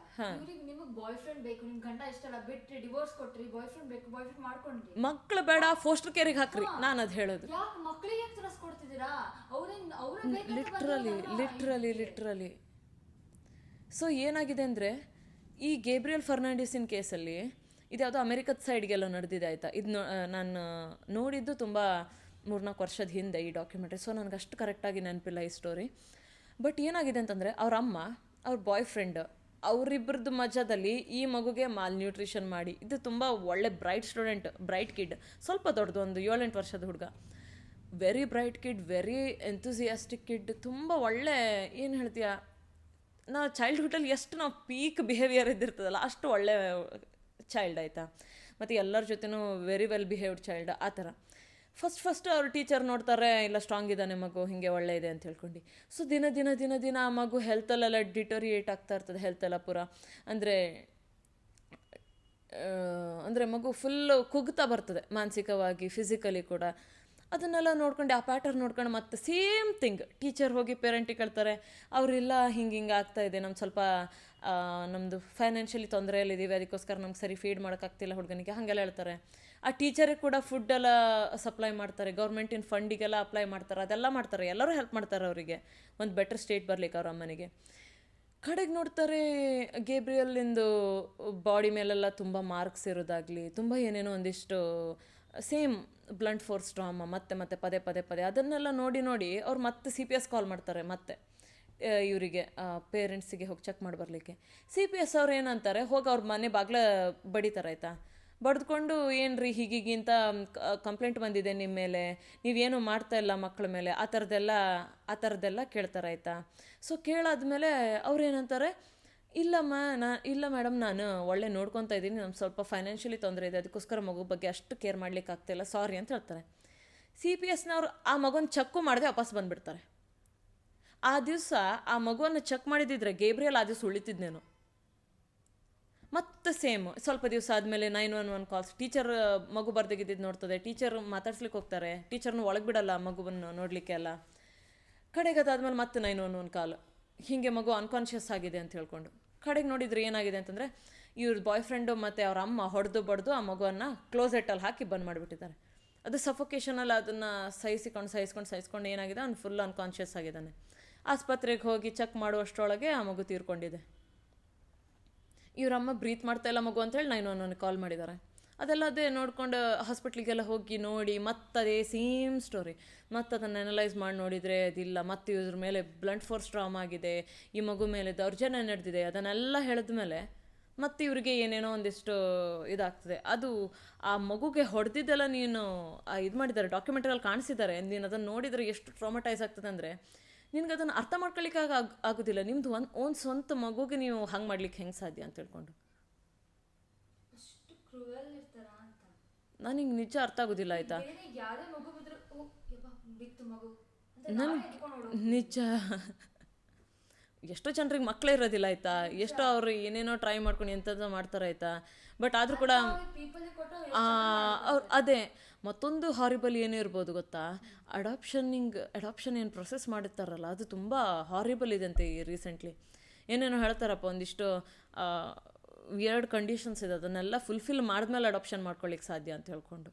Speaker 2: ನಿಮಗೆ ಬಾಯ್ ಫ್ರೆಂಡ್ ಬೇಕು, ನಿಮ್ಮ ಗಂಡ ಇಷ್ಟಲ್ಲ, ಬಿಟ್ರಿ, ಡಿವೋರ್ಸ್ ಕೊಟ್ರಿ, ಬಾಯ್ ಫ್ರೆಂಡ್ ಬೇಕು, ಬಾಯ್ ಫ್ರೆಂಡ್ ಮಾಡ್ಕೊಂಡ್ರಿ,
Speaker 1: ಮಕ್ಕಳು ಬೇಡ ಫೋಸ್ಟರ್ ಕೇರಿಗೆ ಹಾಕ್ರಿ, ನಾನು ಅದು ಹೇಳೋದು.
Speaker 2: ಯಾಕೆ ಮಕ್ಕಳಿಗೆ ಯಾಕೆ ತ್ರಾಸ ಕೊಡ್ತಿದ್ದೀರಾ?
Speaker 1: ಲಿಟ್ರಲಿ. ಸೊ ಏನಾಗಿದೆ ಅಂದರೆ ಈ ಗೇಬ್ರಿಯಲ್ ಫರ್ನಾಂಡಿಸಿನ ಕೇಸಲ್ಲಿ ಇದು ಯಾವುದೋ ಅಮೆರಿಕದ ಸೈಡ್ಗೆಲ್ಲ ನಡೆದಿದೆ ಆಯಿತಾ. ಇದು ನಾನು ನೋಡಿದ್ದು ತುಂಬ 3-4 ವರ್ಷದ ಹಿಂದೆ ಈ ಡಾಕ್ಯುಮೆಂಟ್ರಿ. ಸೊ ನನಗೆ ಅಷ್ಟು ಕರೆಕ್ಟಾಗಿ ನೆನಪಿಲ್ಲ ಈ ಸ್ಟೋರಿ. ಬಟ್ ಏನಾಗಿದೆ ಅಂತಂದರೆ ಅವ್ರ ಅಮ್ಮ, ಅವ್ರ ಬಾಯ್ ಫ್ರೆಂಡ್, ಅವರಿಬ್ಬರದ್ದು ಮಜಾದಲ್ಲಿ ಈ ಮಗುಗೆ ಮಾಲ್ ನ್ಯೂಟ್ರಿಷನ್ ಮಾಡಿ, ಇದು ತುಂಬ ಒಳ್ಳೆ ಬ್ರೈಟ್ ಕಿಡ್, ಸ್ವಲ್ಪ ದೊಡ್ಡದು, ಒಂದು 7-8 ವರ್ಷದ ಹುಡುಗ, very bright kid, very enthusiastic kid, ತುಂಬ ಒಳ್ಳೆ, ಏನು ಹೇಳ್ತೀಯ, ನಾವು ಚೈಲ್ಡ್ಹುಡ್ಡಲ್ಲಿ ಎಷ್ಟು ನಾವು ಪೀಕ್ ಬಿಹೇವಿಯರ್ ಇದ್ದಿರ್ತದಲ್ಲ ಅಷ್ಟು ಒಳ್ಳೆ ಚೈಲ್ಡ್ ಆಯಿತಾ. ಮತ್ತು ಎಲ್ಲರ ಜೊತೆನೂ ವೆರಿ ವೆಲ್ ಬಿಹೇವ್ಡ್ ಚೈಲ್ಡ್ ಆ ಥರ. ಫಸ್ಟ್ ಅವ್ರ ಟೀಚರ್ ನೋಡ್ತಾರೆ, ಇಲ್ಲ ಸ್ಟ್ರಾಂಗ್ ಇದ್ದಾನೆ ಮಗು, ಹೀಗೆ ಒಳ್ಳೆ ಇದೆ ಅಂತ ಹೇಳ್ಕೊಂಡು. ಸೊ ದಿನ ಆ ಮಗು ಹೆಲ್ತಲ್ಲೆಲ್ಲ ಡಿಟೋರಿಯೇಟ್ ಆಗ್ತಾ ಇರ್ತದೆ, ಹೆಲ್ತೆಲ್ಲ ಪೂರ ಅಂದರೆ ಮಗು ಫುಲ್ಲು ಕುಗ್ತಾ ಬರ್ತದೆ, ಮಾನಸಿಕವಾಗಿ ಫಿಸಿಕಲಿ ಕೂಡ. ಅದನ್ನೆಲ್ಲ ನೋಡ್ಕೊಂಡು ಆ ಪ್ಯಾಟರ್ನ್ ನೋಡ್ಕೊಂಡು ಮತ್ತೆ ಸೇಮ್ ಥಿಂಗ್ ಟೀಚರ್ ಹೋಗಿ ಪೇರೆಂಟಿಗೆ ಕೇಳ್ತಾರೆ, ಅವರಿಲ್ಲ ಹಿಂಗೆ ಆಗ್ತಾಯಿದೆ, ನಮ್ಮ ಸ್ವಲ್ಪ ನಮ್ಮದು ಫೈನಾನ್ಷಿಯಲಿ ತೊಂದರೆಯಲ್ಲಿದ್ದೀವಿ, ಅದಕ್ಕೋಸ್ಕರ ನಮ್ಗೆ ಸರಿ ಫೀಡ್ ಮಾಡೋಕ್ಕಾಗ್ತಿಲ್ಲ ಹುಡುಗನಿಗೆ, ಹಾಗೆಲ್ಲ ಹೇಳ್ತಾರೆ. ಆ ಟೀಚರಿಗೆ ಕೂಡ ಫುಡ್ಡೆಲ್ಲ ಸಪ್ಲೈ ಮಾಡ್ತಾರೆ, ಗೌರ್ಮೆಂಟಿನ ಫಂಡಿಗೆಲ್ಲ ಅಪ್ಲೈ ಮಾಡ್ತಾರೆ, ಅದೆಲ್ಲ ಮಾಡ್ತಾರೆ, ಎಲ್ಲರೂ ಹೆಲ್ಪ್ ಮಾಡ್ತಾರೆ ಅವರಿಗೆ ಒಂದು ಬೆಟರ್ ಸ್ಟೇಟ್ ಬರ್ಲಿಕ್ಕೆ ಅವ್ರ ಅಮ್ಮನಿಗೆ. ಕಡೆಗೆ ನೋಡ್ತಾರೆ ಗೇಬ್ರಿಯಲ್ಲಿಂದು ಬಾಡಿ ಮೇಲೆಲ್ಲ ತುಂಬ ಮಾರ್ಕ್ಸ್ ಇರೋದಾಗಲಿ, ತುಂಬ ಏನೇನೋ ಒಂದಿಷ್ಟು ಸೇಮ್ ಬ್ಲಂಟ್ ಫೋರ್ಸ್ ಡ್ರಾಮಾ ಮತ್ತೆ ಪದೇ ಅದನ್ನೆಲ್ಲ ನೋಡಿ ಅವ್ರು ಮತ್ತೆ CPS ಕಾಲ್ ಮಾಡ್ತಾರೆ, ಮತ್ತೆ ಇವರಿಗೆ ಪೇರೆಂಟ್ಸಿಗೆ ಹೋಗಿ ಚೆಕ್ ಮಾಡಿ ಬರಲಿಕ್ಕೆ. CPS ಅವ್ರು ಏನಂತಾರೆ, ಹೋಗಿ ಅವ್ರ ಮನೆ ಬಾಗ್ಲ ಬಡಿತಾರೆ ಆಯಿತಾ, ಬಡ್ದುಕೊಂಡು ಏನ್ರಿ ಹೀಗೀಗಿಂತ ಕಂಪ್ಲೇಂಟ್ ಬಂದಿದೆ ನಿಮ್ಮ ಮೇಲೆ, ನೀವೇನು ಮಾಡ್ತಾ ಇಲ್ಲ ಮಕ್ಕಳ ಮೇಲೆ, ಆ ಥರದ್ದೆಲ್ಲ ಕೇಳ್ತಾರೆ ಆಯಿತಾ. ಸೊ ಕೇಳಾದ್ಮೇಲೆ ಅವ್ರು ಏನಂತಾರೆ, ಇಲ್ಲ ಮೇಡಮ್, ನಾನು ಒಳ್ಳೆ ನೋಡ್ಕೊತಾ ಇದ್ದೀನಿ, ನಮ್ಗೆ ಸ್ವಲ್ಪ ಫೈನಾನ್ಷಿಯಲಿ ತೊಂದರೆ ಇದೆ, ಅದಕ್ಕೋಸ್ಕರ ಮಗು ಬಗ್ಗೆ ಅಷ್ಟು ಕೇರ್ ಮಾಡ್ಲಿಕ್ಕೆ ಆಗ್ತಾಯಿಲ್ಲ, ಸಾರಿ ಅಂತ ಹೇಳ್ತಾರೆ. CPSನವ್ರು ಆ ಮಗುನ ಚೆಕ್ಕು ಮಾಡದೆ ವಾಪಸ್ ಬಂದುಬಿಡ್ತಾರೆ. ಆ ದಿವಸ ಆ ಮಗುವನ್ನು ಚೆಕ್ ಮಾಡಿದಿದ್ರೆ ಗೇಬ್ರಿಯಲ್ ಆ ದಿವಸ ಉಳಿತಿದ್ನೇನು. ಮತ್ತೆ ಸೇಮ್ ಸ್ವಲ್ಪ ದಿವಸ ಆದಮೇಲೆ 911 ಕಾಲ್ಸ್, ಟೀಚರ್ ಮಗು ಬರ್ದಾಗಿದ್ದು ನೋಡ್ತದೆ, ಟೀಚರ್ ಮಾತಾಡ್ಸ್ಲಿಕ್ಕೆ ಹೋಗ್ತಾರೆ, ಟೀಚರ್ನ ಒಳಗೆ ಬಿಡಲ್ಲ ಮಗುವನ್ನು ನೋಡಲಿಕ್ಕೆ ಎಲ್ಲ. ಕಡೆಗೆ ಅದಾದ್ಮೇಲೆ ಮತ್ತೆ 911 ಕಾಲ್, ಹೀಗೆ ಮಗು ಅನ್ಕಾನ್ಷಿಯಸ್ ಆಗಿದೆ ಅಂತ ಹೇಳ್ಕೊಂಡು. ಕಡೆಗೆ ನೋಡಿದ್ರೆ ಏನಾಗಿದೆ ಅಂತಂದರೆ, ಇವ್ರ ಬಾಯ್ ಫ್ರೆಂಡು ಮತ್ತು ಅವ್ರ ಅಮ್ಮ ಹೊಡೆದು ಬಡ್ದು ಆ ಮಗುವನ್ನು ಕ್ಲೋಸೆಟ್ಟಲ್ಲಿ ಹಾಕಿ ಬಂದ್ ಮಾಡಿಬಿಟ್ಟಿದ್ದಾರೆ. ಅದು ಸಫೋಕೇಶನಲ್ಲಿ ಅದನ್ನು ಸಹಿಸ್ಕೊಂಡು ಏನಾಗಿದೆ, ಅವ್ನು ಫುಲ್ ಅನ್ಕಾನ್ಷಿಯಸ್ ಆಗಿದ್ದಾನೆ. ಆಸ್ಪತ್ರೆಗೆ ಹೋಗಿ ಚೆಕ್ ಮಾಡುವಷ್ಟರೊಳಗೆ ಆ ಮಗು ತೀರ್ಕೊಂಡಿದೆ. ಇವರಮ್ಮ ಬ್ರೀತ್ ಮಾಡ್ತಾಯಿಲ್ಲ ಮಗು ಅಂತೇಳಿ 911 ಕಾಲ್ ಮಾಡಿದ್ದಾರೆ. ಅದೇ ನೋಡ್ಕೊಂಡು ಹಾಸ್ಪಿಟ್ಲಿಗೆಲ್ಲ ಹೋಗಿ ನೋಡಿ ಮತ್ತದೇ ಸೇಮ್ ಸ್ಟೋರಿ, ಮತ್ತು ಅದನ್ನು ಅನಲೈಸ್ ಮಾಡಿ ನೋಡಿದರೆ ಅದಿಲ್ಲ, ಮತ್ತು ಇವ್ರ ಮೇಲೆ ಬ್ಲಂಟ್ ಫೋರ್ಸ್ ಡ್ರಾಮಾ ಆಗಿದೆ, ಈ ಮಗು ಮೇಲೆ ದೌರ್ಜನ್ಯ ನಡೆದಿದೆ, ಅದನ್ನೆಲ್ಲ ಹೇಳಿದ್ಮೇಲೆ ಮತ್ತು ಇವ್ರಿಗೆ ಏನೇನೋ ಒಂದಿಷ್ಟು ಇದಾಗ್ತದೆ. ಅದು ಆ ಮಗುಗೆ ಹೊಡೆದಿದ್ದೆಲ್ಲ ನೀನು ಇದು ಮಾಡಿದ್ದಾರೆ, ಡಾಕ್ಯುಮೆಂಟ್ರಿಯಲ್ಲಿ ಕಾಣಿಸಿದ್ದಾರೆ, ನೀನು ಅದನ್ನು ನೋಡಿದರೆ ಎಷ್ಟು ಟ್ರಾಮಟೈಸ್ ಆಗ್ತದೆ ಅಂದರೆ ನಿನ್ಗೆ ಅದನ್ನು ಅರ್ಥ ಮಾಡ್ಕೊಳ್ಳಿಕ್ಕೆ ಆಗೋದಿಲ್ಲ. ನಿಮ್ಮದು ಒಂದು ಸ್ವಂತ ಮಗುಗೆ ನೀವು ಹಂಗೆ ಮಾಡ್ಲಿಕ್ಕೆ ಹೆಂಗೆ ಸಾಧ್ಯ ಅಂತ ಹೇಳ್ಕೊಂಡು ನನಗೆ ನಿಜ ಅರ್ಥ ಆಗೋದಿಲ್ಲ ಆಯಿತಾ. ನನಗೆ ನಿಜ ಎಷ್ಟೋ ಜನರಿಗೆ ಮಕ್ಕಳೇ ಇರೋದಿಲ್ಲ ಆಯಿತಾ, ಎಷ್ಟೋ ಅವರು ಏನೇನೋ ಟ್ರೈ ಮಾಡ್ಕೊಂಡು ಎಂಥದ್ದು ಮಾಡ್ತಾರೆ ಆಯಿತಾ. ಬಟ್ ಆದರೂ ಕೂಡ ಅವ್ರು ಅದೇ ಮತ್ತೊಂದು ಹಾರಿಬಲ್ ಏನೂ ಇರ್ಬೋದು ಗೊತ್ತಾ, ಅಡಾಪ್ಷನ್ ಏನು ಪ್ರೊಸೆಸ್ ಮಾಡುತ್ತಾರಲ್ಲ ಅದು ತುಂಬ ಹಾರಿಬಲ್ ಇದೆ ಅಂತೆ. ರೀಸೆಂಟ್ಲಿ ಏನೇನೋ ಹೇಳ್ತಾರಪ್ಪ, ಒಂದಿಷ್ಟು 2 ಕಂಡೀಷನ್ಸ್ ಇದೆ, ಅದನ್ನೆಲ್ಲ ಫುಲ್ಫಿಲ್ ಮಾಡಿದ್ಮೇಲೆ ಅಡಾಪ್ಷನ್ ಮಾಡ್ಕೊಳ್ಳಿಕ್ಕೆ ಸಾಧ್ಯ ಅಂತ ಹೇಳ್ಕೊಂಡು.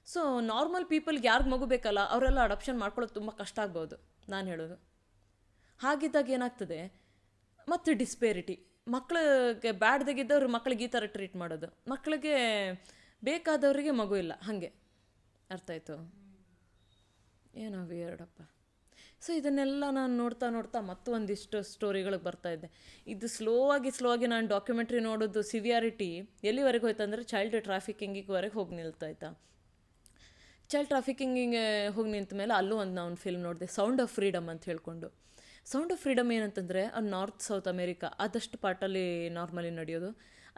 Speaker 1: ಸೊ ನಾರ್ಮಲ್ ಪೀಪಲ್ಗೆ ಯಾರಿಗೆ ಮಗು ಬೇಕಲ್ಲ ಅವರೆಲ್ಲ ಅಡಾಪ್ಷನ್ ಮಾಡ್ಕೊಳ್ಳೋದು ತುಂಬ ಕಷ್ಟ ಆಗ್ಬೋದು ನಾನು ಹೇಳೋದು. ಹಾಗಿದ್ದಾಗ ಏನಾಗ್ತದೆ, ಮತ್ತು ಡಿಸ್ಪೇರಿಟಿ, ಮಕ್ಕಳಿಗೆ ಬ್ಯಾಡ್ದಾಗಿದ್ದವ್ರು ಮಕ್ಕಳಿಗೆ ಈ ಥರ ಟ್ರೀಟ್ ಮಾಡೋದು, ಮಕ್ಕಳಿಗೆ ಬೇಕಾದವರಿಗೆ ಮಗು ಇಲ್ಲ, ಹಾಗೆ ಅರ್ಥ ಆಯಿತು. ಏನೋ ವಿಯರ್ಡಪ್ಪ. ಸೊ ಇದನ್ನೆಲ್ಲ ನಾನು ನೋಡ್ತಾ ಮತ್ತು ಒಂದಿಷ್ಟು ಸ್ಟೋರಿಗಳಿಗೆ ಬರ್ತಾಯಿದ್ದೆ. ಇದು ಸ್ಲೋ ಆಗಿ ನಾನು ಡಾಕ್ಯುಮೆಂಟ್ರಿ ನೋಡೋದು ಸಿವಿಯಾರಿಟಿ ಎಲ್ಲಿವರೆಗೆ ಹೋಯ್ತು ಅಂದರೆ ಚೈಲ್ಡ್ ಟ್ರಾಫಿಕಿಂಗಿವರೆಗೆ ಹೋಗಿ ನಿಲ್ತಾಯ್ತಾ. ಚೈಲ್ಡ್ ಟ್ರಾಫಿಕಿಂಗಿಗೆ ಹೋಗಿ ನಿಂತ ಮೇಲೆ ಅಲ್ಲೂ ಒಂದು ನಾನು ಫಿಲ್ಮ್ ನೋಡಿದೆ, ಸೌಂಡ್ ಆಫ್ ಫ್ರೀಡಮ್ ಅಂತ ಹೇಳ್ಕೊಂಡು. ಸೌಂಡ್ ಆಫ್ ಫ್ರೀಡಮ್ ಏನಂತಂದರೆ ಅದು ನಾರ್ತ್ ಸೌತ್ ಅಮೇರಿಕಾ ಆದಷ್ಟು ಪಾರ್ಟಲ್ಲಿ ನಾರ್ಮಲಿ ನಡೆಯೋದು.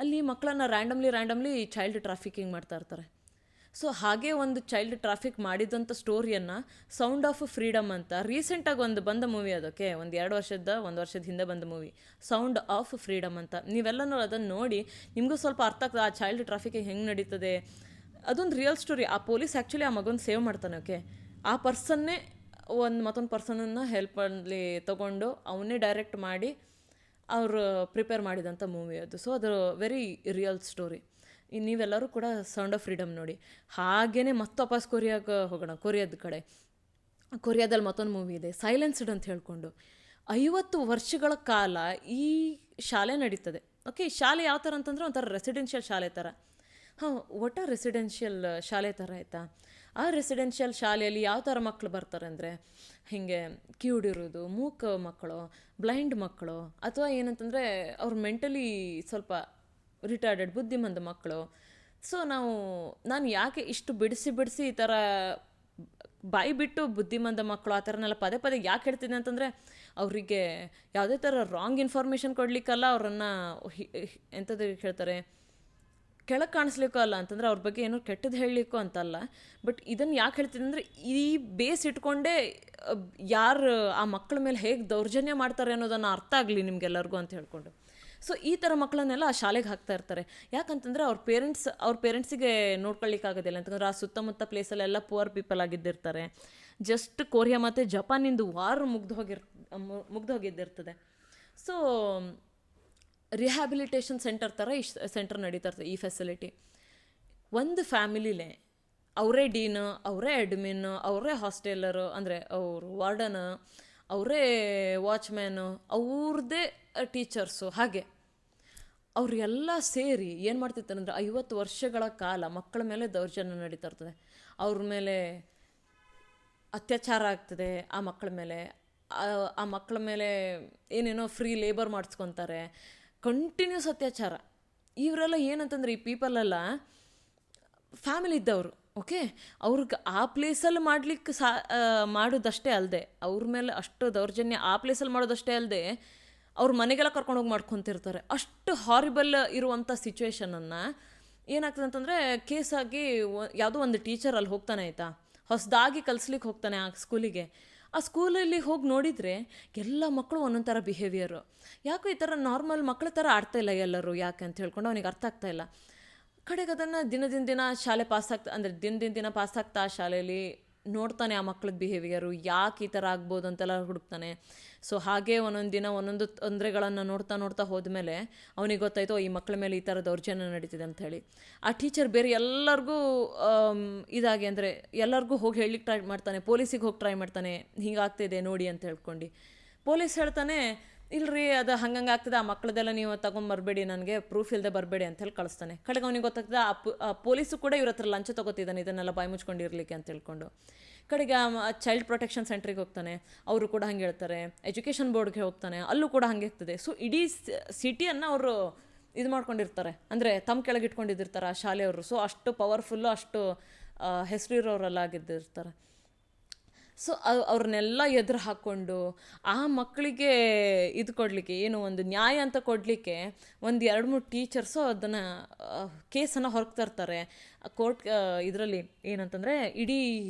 Speaker 1: ಅಲ್ಲಿ ಮಕ್ಕಳನ್ನು ರ್ಯಾಂಡಮ್ಲಿ ಚೈಲ್ಡ್ ಟ್ರಾಫಿಕಿಂಗ್ ಮಾಡ್ತಾ ಇರ್ತಾರೆ. ಸೊ ಹಾಗೆ ಒಂದು ಚೈಲ್ಡ್ ಟ್ರಾಫಿಕ್ ಮಾಡಿದಂಥ ಸ್ಟೋರಿಯನ್ನು ಸೌಂಡ್ ಆಫ್ ಫ್ರೀಡಮ್ ಅಂತ ರೀಸೆಂಟಾಗಿ ಬಂದ ಮೂವಿ, ಅದಕ್ಕೆ ಒಂದು ವರ್ಷದ ಹಿಂದೆ ಬಂದ ಮೂವಿ ಸೌಂಡ್ ಆಫ್ ಫ್ರೀಡಮ್ ಅಂತ. ನೀವೆಲ್ಲನೂ ಅದನ್ನು ನೋಡಿ ನಿಮಗೂ ಸ್ವಲ್ಪ ಅರ್ಥ ಆಗ್ತದೆ ಆ ಚೈಲ್ಡ್ ಟ್ರಾಫಿಕಿಂಗ್ ಹೆಂಗೆ ನಡೀತದೆ. ಅದೊಂದು ರಿಯಲ್ ಸ್ಟೋರಿ. ಆ ಪೊಲೀಸ್ ಆ್ಯಕ್ಚುಲಿ ಆ ಮಗನ ಸೇವ್ ಮಾಡ್ತಾನೆ. ಓಕೆ, ಆ ಪರ್ಸನ್ನೇ ಮತ್ತೊಂದು ಪರ್ಸನನ್ನು ಹೆಲ್ಪಲ್ಲಿ ತೊಗೊಂಡು ಅವನ್ನೇ ಡೈರೆಕ್ಟ್ ಮಾಡಿ ಅವರು ಪ್ರಿಪೇರ್ ಮಾಡಿದಂಥ ಮೂವಿ ಅದು. ಸೊ ಅದು ವೆರಿ ರಿಯಲ್ ಸ್ಟೋರಿ. ನೀವೆಲ್ಲರೂ ಕೂಡ ಸೌಂಡ್ ಆಫ್ ಫ್ರೀಡಮ್ ನೋಡಿ. ಹಾಗೆಯೇ ಮತ್ತೆ ವಾಪಸ್ ಕೊರಿಯಾಗೆ ಹೋಗೋಣ, ಕೊರಿಯಾದ ಕಡೆ. ಕೊರಿಯಾದಲ್ಲಿ ಮತ್ತೊಂದು ಮೂವಿ ಇದೆ ಸೈಲೆನ್ಸ್ಡ್ ಅಂತ ಹೇಳ್ಕೊಂಡು. 50 ವರ್ಷಗಳ ಕಾಲ ಈ ಶಾಲೆ ನಡೀತದೆ. ಓಕೆ, ಈ ಶಾಲೆ ಯಾವ ಥರ ಅಂತಂದರೆ ಒಂಥರ ರೆಸಿಡೆನ್ಷಿಯಲ್ ಶಾಲೆ ಥರ. ರೆಸಿಡೆನ್ಷಿಯಲ್ ಶಾಲೆ ಥರ ಆಯಿತಾ. ಆ ರೆಸಿಡೆನ್ಷಿಯಲ್ ಶಾಲೆಯಲ್ಲಿ ಯಾವ ಥರ ಮಕ್ಕಳು ಬರ್ತಾರೆ ಅಂದರೆ, ಹೀಗೆ ಕಿವುಡಿರೋದು, ಮೂಕ ಮಕ್ಕಳು, ಬ್ಲೈಂಡ್ ಮಕ್ಕಳು, ಅಥವಾ ಏನಂತಂದರೆ ಅವ್ರು ಮೆಂಟಲಿ ಸ್ವಲ್ಪ ರಿಟಾರ್ಡೆಡ್ ಬುದ್ಧಿಮಂದ ಮಕ್ಕಳು. ಸೊ ನಾನು ಯಾಕೆ ಇಷ್ಟು ಬಿಡಿಸಿ ಈ ಥರ ಬಾಯಿ ಬಿಟ್ಟು ಬುದ್ಧಿಮಂದ ಮಕ್ಕಳು ಆ ಥರನೆಲ್ಲ ಪದೇ ಯಾಕೆ ಹೇಳ್ತೀನಿ ಅಂತಂದರೆ, ಅವರಿಗೆ ಯಾವುದೇ ಥರ ರಾಂಗ್ ಇನ್ಫಾರ್ಮೇಷನ್ ಕೊಡಲಿಕ್ಕಲ್ಲ, ಅವರನ್ನು ಎಂಥದ್ದು ಹೇಳ್ತಾರೆ ಕೆಳಗೆ ಕಾಣಿಸ್ಲಿಕ್ಕೂ ಅಲ್ಲ, ಅಂತಂದರೆ ಅವ್ರ ಬಗ್ಗೆ ಏನೋ ಕೆಟ್ಟದ್ದು ಹೇಳಲಿಕ್ಕೂ ಅಂತಲ್ಲ. ಬಟ್ ಇದನ್ನು ಯಾಕೆ ಹೇಳ್ತೀನಿ ಅಂದರೆ, ಈ ಬೇಸ್ ಇಟ್ಕೊಂಡೇ ಯಾರು ಆ ಮಕ್ಕಳ ಮೇಲೆ ಹೇಗೆ ದೌರ್ಜನ್ಯ ಮಾಡ್ತಾರೆ ಅನ್ನೋದನ್ನು ಅರ್ಥ ಆಗಲಿ ನಿಮಗೆಲ್ಲರಿಗೂ ಅಂತ ಹೇಳ್ಕೊಂಡು. ಸೊ ಈ ಥರ ಮಕ್ಕಳನ್ನೆಲ್ಲ ಆ ಶಾಲೆಗೆ ಹಾಕ್ತಾ ಇರ್ತಾರೆ. ಯಾಕಂತಂದರೆ ಅವ್ರ ಪೇರೆಂಟ್ಸಿಗೆ ನೋಡ್ಕೊಳ್ಳಿಕ್ಕಾಗೋದಿಲ್ಲ, ಅಂತಂದ್ರೆ ಆ ಸುತ್ತಮುತ್ತ ಪ್ಲೇಸಲ್ಲೆಲ್ಲ ಪುವರ್ ಪೀಪಲ್ ಆಗಿದ್ದಿರ್ತಾರೆ. ಜಸ್ಟ್ ಕೊರಿಯಾ ಮತ್ತು ಜಪಾನಿಂದು ವಾರ್ ಮುಗ್ದು ಹೋಗಿದ್ದಿರ್ತದೆ. ಸೊ ರಿಹ್ಯಾಬಿಲಿಟೇಷನ್ ಸೆಂಟರ್ ಥರ ಈ ಸೆಂಟರ್ ನಡೀತಾ ಇರ್ತದೆ. ಈ ಫೆಸಿಲಿಟಿ ಒಂದು ಫ್ಯಾಮಿಲಿಲೇ ಅವರೇ ಡೀನ್, ಅವರೇ ಅಡ್ಮಿನ್, ಅವರೇ ಹಾಸ್ಟೆಲರು, ಅಂದರೆ ಅವರು ವಾರ್ಡನ್, ಅವರೇ ವಾಚ್ಮ್ಯಾನು, ಅವ್ರದ್ದೇ ಟೀಚರ್ಸು, ಹಾಗೆ ಅವರೆಲ್ಲ ಸೇರಿ ಏನು ಮಾಡ್ತಿರ್ತಾರೆ ಅಂದರೆ 50 ವರ್ಷಗಳ ಕಾಲ ಮಕ್ಕಳ ಮೇಲೆ ದೌರ್ಜನ್ಯ ನಡೀತಾ ಇರ್ತದೆ. ಅವ್ರ ಮೇಲೆ ಅತ್ಯಾಚಾರ ಆಗ್ತದೆ. ಆ ಮಕ್ಕಳ ಮೇಲೆ ಏನೇನೋ ಫ್ರೀ ಲೇಬರ್ ಮಾಡಿಸ್ಕೊತಾರೆ, ಕಂಟಿನ್ಯೂಸ್ ಅತ್ಯಾಚಾರ. ಇವರೆಲ್ಲ ಏನಂತಂದ್ರೆ ಈ ಪೀಪಲೆಲ್ಲ ಫ್ಯಾಮಿಲಿ ಇದ್ದವರು, ಓಕೆ, ಅವ್ರಿಗೆ ಆ ಪ್ಲೇಸಲ್ಲಿ ಮಾಡ್ಲಿಕ್ಕೆ ಮಾಡೋದಷ್ಟೇ ಅಲ್ಲದೆ, ಅವ್ರ ಮೇಲೆ ಅಷ್ಟು ದೌರ್ಜನ್ಯ ಆ ಪ್ಲೇಸಲ್ಲಿ ಮಾಡೋದಷ್ಟೇ ಅಲ್ಲದೆ ಅವ್ರ ಮನೆಗೆಲ್ಲ ಕರ್ಕೊಂಡೋಗಿ ಮಾಡ್ಕೊತಿರ್ತಾರೆ. ಅಷ್ಟು ಹಾರಿಬಲ್ ಇರುವಂಥ ಸಿಚುವೇಶನನ್ನು ಏನಾಗ್ತದೆ ಅಂತಂದರೆ ಕೇಸಾಗಿ ಯಾವುದೋ ಒಂದು ಟೀಚರ್ ಅಲ್ಲಿ ಹೋಗ್ತಾನೆ, ಆಯಿತಾ, ಹೊಸದಾಗಿ ಕಲಿಸ್ಲಿಕ್ಕೆ ಹೋಗ್ತಾನೆ ಆ ಸ್ಕೂಲಿಗೆ. ಆ ಸ್ಕೂಲಲ್ಲಿ ಹೋಗಿ ನೋಡಿದರೆ ಎಲ್ಲ ಮಕ್ಕಳು ಒಂದೊಂದು ಥರ ಬಿಹೇವಿಯರು. ಯಾಕೋ ಈ ಥರ ನಾರ್ಮಲ್ ಮಕ್ಕಳ ಥರ ಆಡ್ತಾಯಿಲ್ಲ ಎಲ್ಲರೂ, ಯಾಕೆ ಅಂತ ಹೇಳ್ಕೊಂಡು ಅವನಿಗೆ ಅರ್ಥ ಆಗ್ತಾಯಿಲ್ಲ. ಕಡೆಗೆ ಅದನ್ನು ದಿನ ಶಾಲೆ ದಿನ ಪಾಸ್ ಆಗ್ತಾ ಆ ಶಾಲೆಯಲ್ಲಿ ನೋಡ್ತಾನೆ ಆ ಮಕ್ಳದ್ದು ಬಿಹೇವಿಯರು, ಯಾಕೆ ಈ ಥರ ಆಗ್ಬೋದು ಅಂತೆಲ್ಲ ಹುಡುಕ್ತಾನೆ. ಸೊ ಹಾಗೆ ಒಂದೊಂದು ದಿನ ಒಂದೊಂದು ತೊಂದರೆಗಳನ್ನು ನೋಡ್ತಾ ಹೋದ್ಮೇಲೆ ಅವನಿಗೆ ಗೊತ್ತಾಯ್ತು ಈ ಮಕ್ಕಳ ಮೇಲೆ ಈ ಥರ ದೌರ್ಜನ್ಯ ನಡೀತಿದೆ ಅಂಥೇಳಿ. ಆ ಟೀಚರ್ ಬೇರೆ ಎಲ್ಲರಿಗೂ ಇದಾಗಿ, ಅಂದರೆ ಎಲ್ಲರಿಗೂ ಹೋಗಿ ಹೇಳಲಿಕ್ಕೆ ಟ್ರೈ ಮಾಡ್ತಾನೆ, ಪೊಲೀಸಿಗೆ ಹೋಗಿ ಟ್ರೈ ಮಾಡ್ತಾನೆ, ಹಿಂಗಾಗ್ತಿದೆ ನೋಡಿ ಅಂತ ಹೇಳ್ಕೊಂಡು. ಪೊಲೀಸ್ ಹೇಳ್ತಾನೆ, ಇಲ್ರಿ ಅದು ಹಂಗಂಗೆ ಆಗ್ತದೆ, ಆ ಮಕ್ಕಳದೆಲ್ಲ ನೀವು ತೊಗೊಂಬರ್ಬೇಡಿ, ನನಗೆ ಪ್ರೂಫ್ ಇಲ್ಲದೆ ಬರಬೇಡಿ ಅಂತ ಹೇಳಿ ಕಳಿಸ್ತಾನೆ. ಕಡೆಗೆ ಅವನಿಗೆ ಗೊತ್ತಾಗ್ತದೆ ಆ ಪೊಲೀಸು ಕೂಡ ಇವ್ರ ಹತ್ರ ಲಂಚ ತೊಗೋತಿದ್ದಾನೆ ಇದನ್ನೆಲ್ಲ ಬಾಯಿ ಮುಚ್ಕೊಂಡಿರ್ಲಿಕ್ಕೆ ಅಂತ ಹೇಳ್ಕೊಂಡು. ಕಡೆಗೆ ಚೈಲ್ಡ್ ಪ್ರೊಟೆಕ್ಷನ್ ಸೆಂಟ್ರಿಗೆ ಹೋಗ್ತಾನೆ, ಅವರು ಕೂಡ ಹಂಗೆ ಹೇಳ್ತಾರೆ. ಎಜುಕೇಷನ್ ಬೋರ್ಡ್ಗೆ ಹೋಗ್ತಾನೆ, ಅಲ್ಲೂ ಕೂಡ ಹಂಗೆ ಇರ್ತದೆ. ಸೊ ಇಡೀ ಸಿಟಿಯನ್ನು ಅವರು ಇದು ಮಾಡ್ಕೊಂಡಿರ್ತಾರೆ, ಅಂದರೆ ತಮ್ಮ ಕೆಳಗೆ ಇಟ್ಕೊಂಡಿದ್ದಿರ್ತಾರೆ ಆ ಶಾಲೆಯವರು. ಸೊ ಅಷ್ಟು ಪವರ್ಫುಲ್ಲು, ಅಷ್ಟು ಹೆಸರಿರೋರೆಲ್ಲ ಆಗಿದ್ದಿರ್ತಾರೆ. ಸೊ ಅವ್ರನ್ನೆಲ್ಲ ಎದುರು ಹಾಕ್ಕೊಂಡು ಆ ಮಕ್ಕಳಿಗೆ ಇದು ಕೊಡಲಿಕ್ಕೆ, ಏನು ಒಂದು ನ್ಯಾಯ ಅಂತ ಕೊಡಲಿಕ್ಕೆ ಒಂದು 2-3 ಟೀಚರ್ಸು ಅದನ್ನು ಕೇಸನ್ನು ಹೊರಗ್ತಾ ಇರ್ತಾರೆ ಕೋರ್ಟ್. ಇದರಲ್ಲಿ ಏನಂತಂದರೆ ಇಡೀ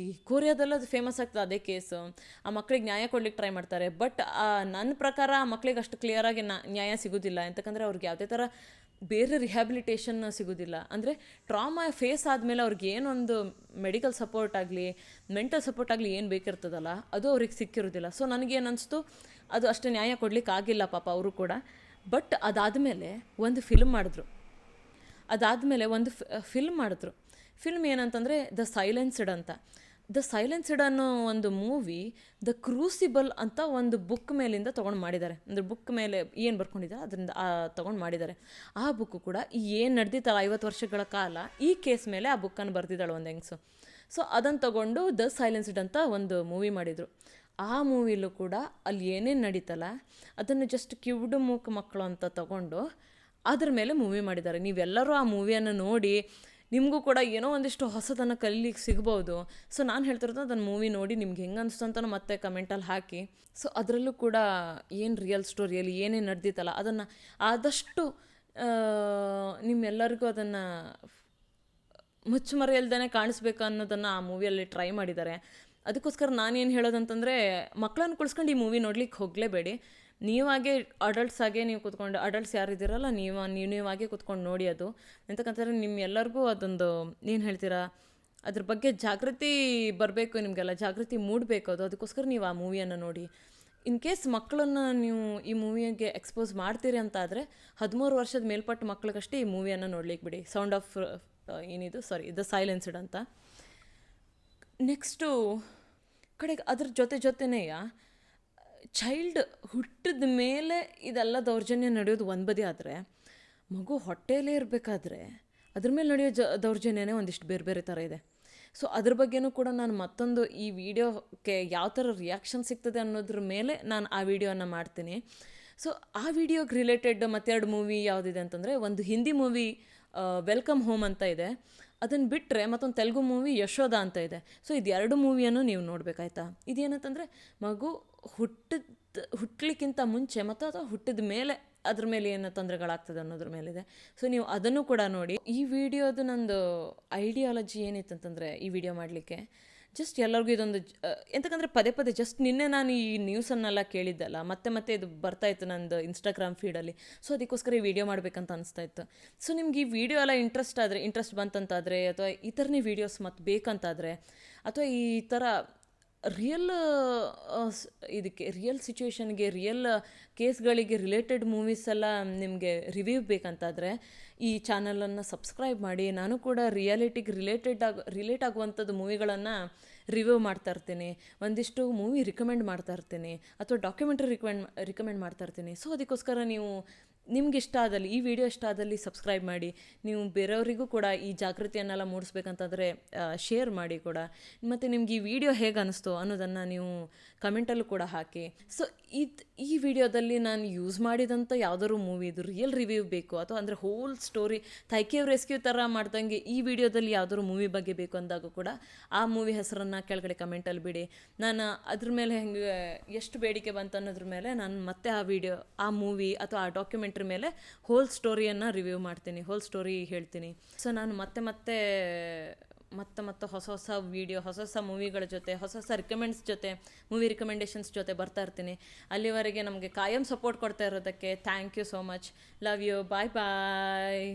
Speaker 1: ಕೊರಿಯಾದಲ್ಲ ಅದು ಫೇಮಸ್ ಆಗ್ತದೆ ಅದೇ ಕೇಸು. ಆ ಮಕ್ಕಳಿಗೆ ನ್ಯಾಯ ಕೊಡ್ಲಿಕ್ಕೆ ಟ್ರೈ ಮಾಡ್ತಾರೆ. ಬಟ್ ನನ್ನ ಪ್ರಕಾರ ಆ ಮಕ್ಕಳಿಗೆ ಅಷ್ಟು ಕ್ಲಿಯರಾಗಿ ನ್ಯಾಯ ಸಿಗೋದಿಲ್ಲ. ಎಂತಕ್ಕಂದರೆ ಅವ್ರಿಗೆ ಯಾವುದೇ ಥರ ಬೇರೆ ರಿಹ್ಯಾಬಿಲಿಟೇಷನ್ ಸಿಗೋದಿಲ್ಲ. ಅಂದರೆ ಟ್ರಾಮಾ ಫೇಸ್ ಆದಮೇಲೆ ಅವ್ರಿಗೆ ಏನೊಂದು ಮೆಡಿಕಲ್ ಸಪೋರ್ಟ್ ಆಗಲಿ, ಮೆಂಟಲ್ ಸಪೋರ್ಟ್ ಆಗಲಿ ಏನು ಬೇಕಿರ್ತದಲ್ಲ, ಅದು ಅವ್ರಿಗೆ ಸಿಕ್ಕಿರೋದಿಲ್ಲ. ಸೊ ನನಗೇನು ಅನಿಸ್ತು, ಅದು ಅಷ್ಟು ನ್ಯಾಯ ಕೊಡ್ಲಿಕ್ಕೆ ಆಗಿಲ್ಲ ಪಾಪ ಅವರು ಕೂಡ. ಬಟ್ ಅದಾದಮೇಲೆ ಒಂದು ಫಿಲ್ಮ್ ಮಾಡಿದ್ರು. ಫಿಲ್ಮ್ ಏನಂತಂದರೆ ದ ಸೈಲೆನ್ಸ್ಡ್ ಅಂತ. ದ ಸೈಲೆನ್ಸ್ಡ್ ಅನ್ನೋ ಒಂದು ಮೂವಿ ದ ಕ್ರೂಸಿಬಲ್ ಅಂತ ಒಂದು ಬುಕ್ ಮೇಲಿಂದ ತೊಗೊಂಡು ಮಾಡಿದ್ದಾರೆ. ಅಂದರೆ ಬುಕ್ ಮೇಲೆ ಏನು ಬರ್ಕೊಂಡಿದ್ದಾರೆ ಅದರಿಂದ ತೊಗೊಂಡು ಮಾಡಿದ್ದಾರೆ. ಆ ಬುಕ್ಕು ಕೂಡ ಏನು ನಡೆದಿತ್ತಲ್ಲ 50 ವರ್ಷಗಳ ಕಾಲ, ಈ ಕೇಸ್ ಮೇಲೆ ಆ ಬುಕ್ಕನ್ನು ಬರೆದಿದ್ದಾಳೆ ಒಂದು ಹೆಂಗಸು. ಸೊ ಅದನ್ನು ತೊಗೊಂಡು ದ ಸೈಲೆನ್ಸ್ಡ್ ಅಂತ ಒಂದು ಮೂವಿ ಮಾಡಿದರು. ಆ ಮೂವಿಲೂ ಕೂಡ ಅಲ್ಲಿ ಏನೇನು ನಡೀತಲ್ಲ ಅದನ್ನು ಜಸ್ಟ್ ಕಿವುಡು ಮೂಕು ಮಕ್ಕಳು ಅಂತ ತೊಗೊಂಡು ಅದ್ರ ಮೇಲೆ ಮೂವಿ ಮಾಡಿದ್ದಾರೆ. ನೀವೆಲ್ಲರೂ ಆ ಮೂವಿಯನ್ನು ನೋಡಿ ನಿಮಗೂ ಕೂಡ ಏನೋ ಒಂದಿಷ್ಟು ಹೊಸದನ್ನು ಕಲೀಲಿಕ್ಕೆ ಸಿಗ್ಬೋದು. ಸೊ ನಾನು ಹೇಳ್ತಿರೋದು ಅದನ್ನು ಮೂವಿ ನೋಡಿ ನಿಮ್ಗೆ ಹೆಂಗೆ ಅನಿಸ್ತು ಅಂತಲೂ ಮತ್ತೆ ಕಮೆಂಟಲ್ಲಿ ಹಾಕಿ. ಸೊ ಅದರಲ್ಲೂ ಕೂಡ ಏನು ರಿಯಲ್ ಸ್ಟೋರಿಯಲ್ಲಿ ಏನೇನು ನಡೆದಿತ್ತಲ್ಲ ಅದನ್ನು ಆದಷ್ಟು ನಿಮ್ಮೆಲ್ಲರಿಗೂ ಅದನ್ನು ಮುಚ್ಚುಮರೆಯಲ್ದೇ ಕಾಣಿಸ್ಬೇಕು ಅನ್ನೋದನ್ನು ಆ ಮೂವಿಯಲ್ಲಿ ಟ್ರೈ ಮಾಡಿದ್ದಾರೆ. ಅದಕ್ಕೋಸ್ಕರ ನಾನೇನು ಹೇಳೋದಂತಂದರೆ, ಮಕ್ಕಳನ್ನು ಕುಳಿಸ್ಕೊಂಡು ಈ ಮೂವಿ ನೋಡ್ಲಿಕ್ಕೆ ಹೋಗಲೇಬೇಡಿ. ನೀವಾಗೆ ಅಡಲ್ಟ್ಸ್ ಆಗಿ ನೀವು ಕೂತ್ಕೊಂಡು, ಅಡಲ್ಟ್ಸ್ ಯಾರಿದ್ದೀರಲ್ಲ ನೀವಾಗೆ ಕೂತ್ಕೊಂಡು ನೋಡಿ. ಅದು ಎಂತಕ್ಕಂತಾರೆ ನಿಮ್ಮೆಲ್ಲರಿಗೂ ಅದೊಂದು ಏನು ಹೇಳ್ತೀರಾ, ಅದ್ರ ಬಗ್ಗೆ ಜಾಗೃತಿ ಬರಬೇಕು, ನಿಮಗೆಲ್ಲ ಜಾಗೃತಿ ಮೂಡಬೇಕು. ಅದಕ್ಕೋಸ್ಕರ ನೀವು ಆ ಮೂವಿಯನ್ನು ನೋಡಿ. ಇನ್ ಕೇಸ್ ಮಕ್ಕಳನ್ನು ನೀವು ಈ ಮೂವಿಗೆ ಎಕ್ಸ್ಪೋಸ್ ಮಾಡ್ತೀರಿ ಅಂತ ಆದರೆ 13 ವರ್ಷದ ಮೇಲ್ಪಟ್ಟ ಮಕ್ಕಳಿಗಷ್ಟೇ ಈ ಮೂವಿಯನ್ನು ನೋಡ್ಲಿಕ್ಕೆ ಬಿಡಿ. ದ ಸೈಲೆನ್ಸ್ಡ್ ಅಂತ. ನೆಕ್ಸ್ಟು ಕಡೆಗೆ ಅದ್ರ ಜೊತೆನೇ ಚೈಲ್ಡ್ ಹುಟ್ಟಿದ ಮೇಲೆ ಇದೆಲ್ಲ ದೌರ್ಜನ್ಯ ನಡೆಯೋದು ಒಂದು ಬದಿ ಆದರೆ, ಮಗು ಹೊಟ್ಟೆಯಲ್ಲೇ ಇರಬೇಕಾದ್ರೆ ಅದ್ರ ಮೇಲೆ ನಡೆಯೋ ದೌರ್ಜನ್ಯನೇ ಒಂದಿಷ್ಟು ಬೇರೆ ಥರ ಇದೆ. ಸೊ ಅದ್ರ ಬಗ್ಗೆನೂ ಕೂಡ ನಾನು ಮತ್ತೊಂದು ಈ ವಿಡಿಯೋಕ್ಕೆ ಯಾವ ಥರ ರಿಯಾಕ್ಷನ್ ಸಿಗ್ತದೆ ಅನ್ನೋದ್ರ ಮೇಲೆ ನಾನು ಆ ವಿಡಿಯೋನ ಮಾಡ್ತೀನಿ. ಸೊ ಆ ವಿಡಿಯೋಗೆ ರಿಲೇಟೆಡ್ ಮತ್ತೆರಡು ಮೂವಿ ಯಾವುದಿದೆ ಅಂತಂದರೆ, ಒಂದು ಹಿಂದಿ ಮೂವಿ ವೆಲ್ಕಮ್ ಹೋಮ್ ಅಂತ ಇದೆ. ಅದನ್ನು ಬಿಟ್ಟರೆ ಮತ್ತೊಂದು ತೆಲುಗು ಮೂವಿ ಯಶೋಧ ಅಂತ ಇದೆ. ಸೊ ಇದು 2 ಮೂವಿಯನ್ನು ನೀವು ನೋಡಬೇಕಾಯ್ತಾ. ಇದೇನಂತಂದರೆ ಮಗು ಹುಟ್ಟಲಿಕ್ಕಿಂತ ಮುಂಚೆ ಮತ್ತು ಅದು ಹುಟ್ಟಿದ ಮೇಲೆ ಅದ್ರ ಮೇಲೆ ಏನು ತೊಂದರೆಗಳಾಗ್ತದೆ ಅನ್ನೋದ್ರ ಮೇಲಿದೆ. ಸೊ ನೀವು ಅದನ್ನು ಕೂಡ ನೋಡಿ. ಈ ವಿಡಿಯೋದು ನಂದು ಐಡಿಯಾಲಜಿ ಏನಿತ್ತಂತಂದರೆ, ಈ ವಿಡಿಯೋ ಮಾಡಲಿಕ್ಕೆ ಜಸ್ಟ್ ಎಲ್ಲರಿಗೂ ಇದೊಂದು ಎಂತಕ್ಕಂದರೆ ಪದೇ ಪದೇ ಜಸ್ಟ್ ನಿನ್ನೆ ನಾನು ಈ ನ್ಯೂಸನ್ನೆಲ್ಲ ಕೇಳಿದ್ದಲ್ಲ, ಮತ್ತೆ ಮತ್ತೆ ಇದು ಬರ್ತಾಯಿತ್ತು ನಂದು ಇನ್ಸ್ಟಾಗ್ರಾಮ್ ಫೀಡಲ್ಲಿ. ಸೊ ಅದಕ್ಕೋಸ್ಕರ ಈ ವಿಡಿಯೋ ಮಾಡಬೇಕಂತ ಅನಿಸ್ತಾ ಇತ್ತು. ಸೊ ನಿಮ್ಗೆ ಈ ವಿಡಿಯೋ ಎಲ್ಲ ಇಂಟ್ರೆಸ್ಟ್ ಬಂತಂತಾದರೆ, ಅಥವಾ ಈ ಥರನೇ ವೀಡಿಯೋಸ್ ಮತ್ತು ಬೇಕಂತಾದರೆ, ಅಥವಾ ಈ ಥರ ರಿಯಲ್ ಇದಕ್ಕೆ ರಿಯಲ್ ಸಿಚುವೇಶನ್ಗೆ, ರಿಯಲ್ ಕೇಸ್ಗಳಿಗೆ ರಿಲೇಟೆಡ್ ಮೂವೀಸ್ ಎಲ್ಲ ನಿಮಗೆ ರಿವ್ಯೂ ಬೇಕಂತಾದರೆ ಈ ಚಾನಲನ್ನು ಸಬ್ಸ್ಕ್ರೈಬ್ ಮಾಡಿ. ನಾನು ಕೂಡ ರಿಯಾಲಿಟಿಗೆ ರಿಲೇಟ್ ಆಗುವಂಥದ್ದು ಮೂವಿಗಳನ್ನು ರಿವ್ಯೂ ಮಾಡ್ತಾ ಇರ್ತೀನಿ, ಒಂದಿಷ್ಟು ಮೂವಿ ರಿಕಮೆಂಡ್ ಮಾಡ್ತಾ ಇರ್ತೀನಿ, ಅಥವಾ ಡಾಕ್ಯುಮೆಂಟ್ರಿ ರಿಕಮೆಂಡ್ ಮಾಡ್ತಾ ಇರ್ತೀನಿ. ಸೊ ಅದಕ್ಕೋಸ್ಕರ ನೀವು ನಿಮ್ಗೆ ಇಷ್ಟ ಆದಲ್ಲಿ, ಈ ವಿಡಿಯೋ ಇಷ್ಟ ಆದಲ್ಲಿ ಸಬ್ಸ್ಕ್ರೈಬ್ ಮಾಡಿ. ನೀವು ಬೇರೆಯವರಿಗೂ ಕೂಡ ಈ ಜಾಗೃತಿಯನ್ನೆಲ್ಲ ಮೂಡಿಸ್ಬೇಕಂತಂದರೆ ಶೇರ್ ಮಾಡಿ ಕೂಡ. ಮತ್ತು ನಿಮ್ಗೆ ಈ ವಿಡಿಯೋ ಹೇಗೆ ಅನ್ನಿಸ್ತು ಅನ್ನೋದನ್ನು ನೀವು ಕಮೆಂಟಲ್ಲೂ ಕೂಡ ಹಾಕಿ. ಸೊ ಈ ವಿಡಿಯೋದಲ್ಲಿ ನಾನು ಯೂಸ್ ಮಾಡಿದಂಥ ಯಾವುದಾದ್ರು ಮೂವಿದು ರಿಯಲ್ ರಿವ್ಯೂ ಬೇಕು, ಅಥವಾ ಅಂದರೆ ಹೋಲ್ ಸ್ಟೋರಿ ಥೈಕೇವ್ ರೆಸ್ಕ್ಯೂ ಥರ ಮಾಡ್ದಂಗೆ ಈ ವಿಡಿಯೋದಲ್ಲಿ ಯಾವುದಾದ್ರು ಮೂವಿ ಬಗ್ಗೆ ಬೇಕು ಅಂದಾಗ ಕೂಡ ಆ ಮೂವಿ ಹೆಸರನ್ನು ಕೆಳಗಡೆ ಕಮೆಂಟಲ್ಲಿ ಬಿಡಿ. ನಾನು ಅದ್ರ ಮೇಲೆ ಹೆಂಗೆ ಎಷ್ಟು ಬೇಡಿಕೆ ಬಂತು ಅನ್ನೋದ್ರ ಮೇಲೆ ನಾನು ಮತ್ತೆ ಆ ಮೂವಿ ಅಥವಾ ಆ ಡಾಕ್ಯುಮೆಂಟ್ರಿ ಮೇಲೆ ಹೋಲ್ ಸ್ಟೋರಿಯನ್ನು ರಿವ್ಯೂ ಮಾಡ್ತೀನಿ, ಹೋಲ್ ಸ್ಟೋರಿ ಹೇಳ್ತೀನಿ. ಸೊ ನಾನು ಮತ್ತೆ ಹೊಸ ವೀಡಿಯೋ, ಹೊಸ ಮೂವಿಗಳ ಜೊತೆ, ಹೊಸ ಮೂವಿ ರಿಕಮೆಂಡೇಷನ್ಸ್ ಜೊತೆ ಬರ್ತಾ ಇರ್ತೀನಿ. ಅಲ್ಲಿವರೆಗೆ ನಮಗೆ ಕಾಯಂ ಸಪೋರ್ಟ್ ಕೊಡ್ತಾ ಇರೋದಕ್ಕೆ thank you so much. Love you. Bye bye.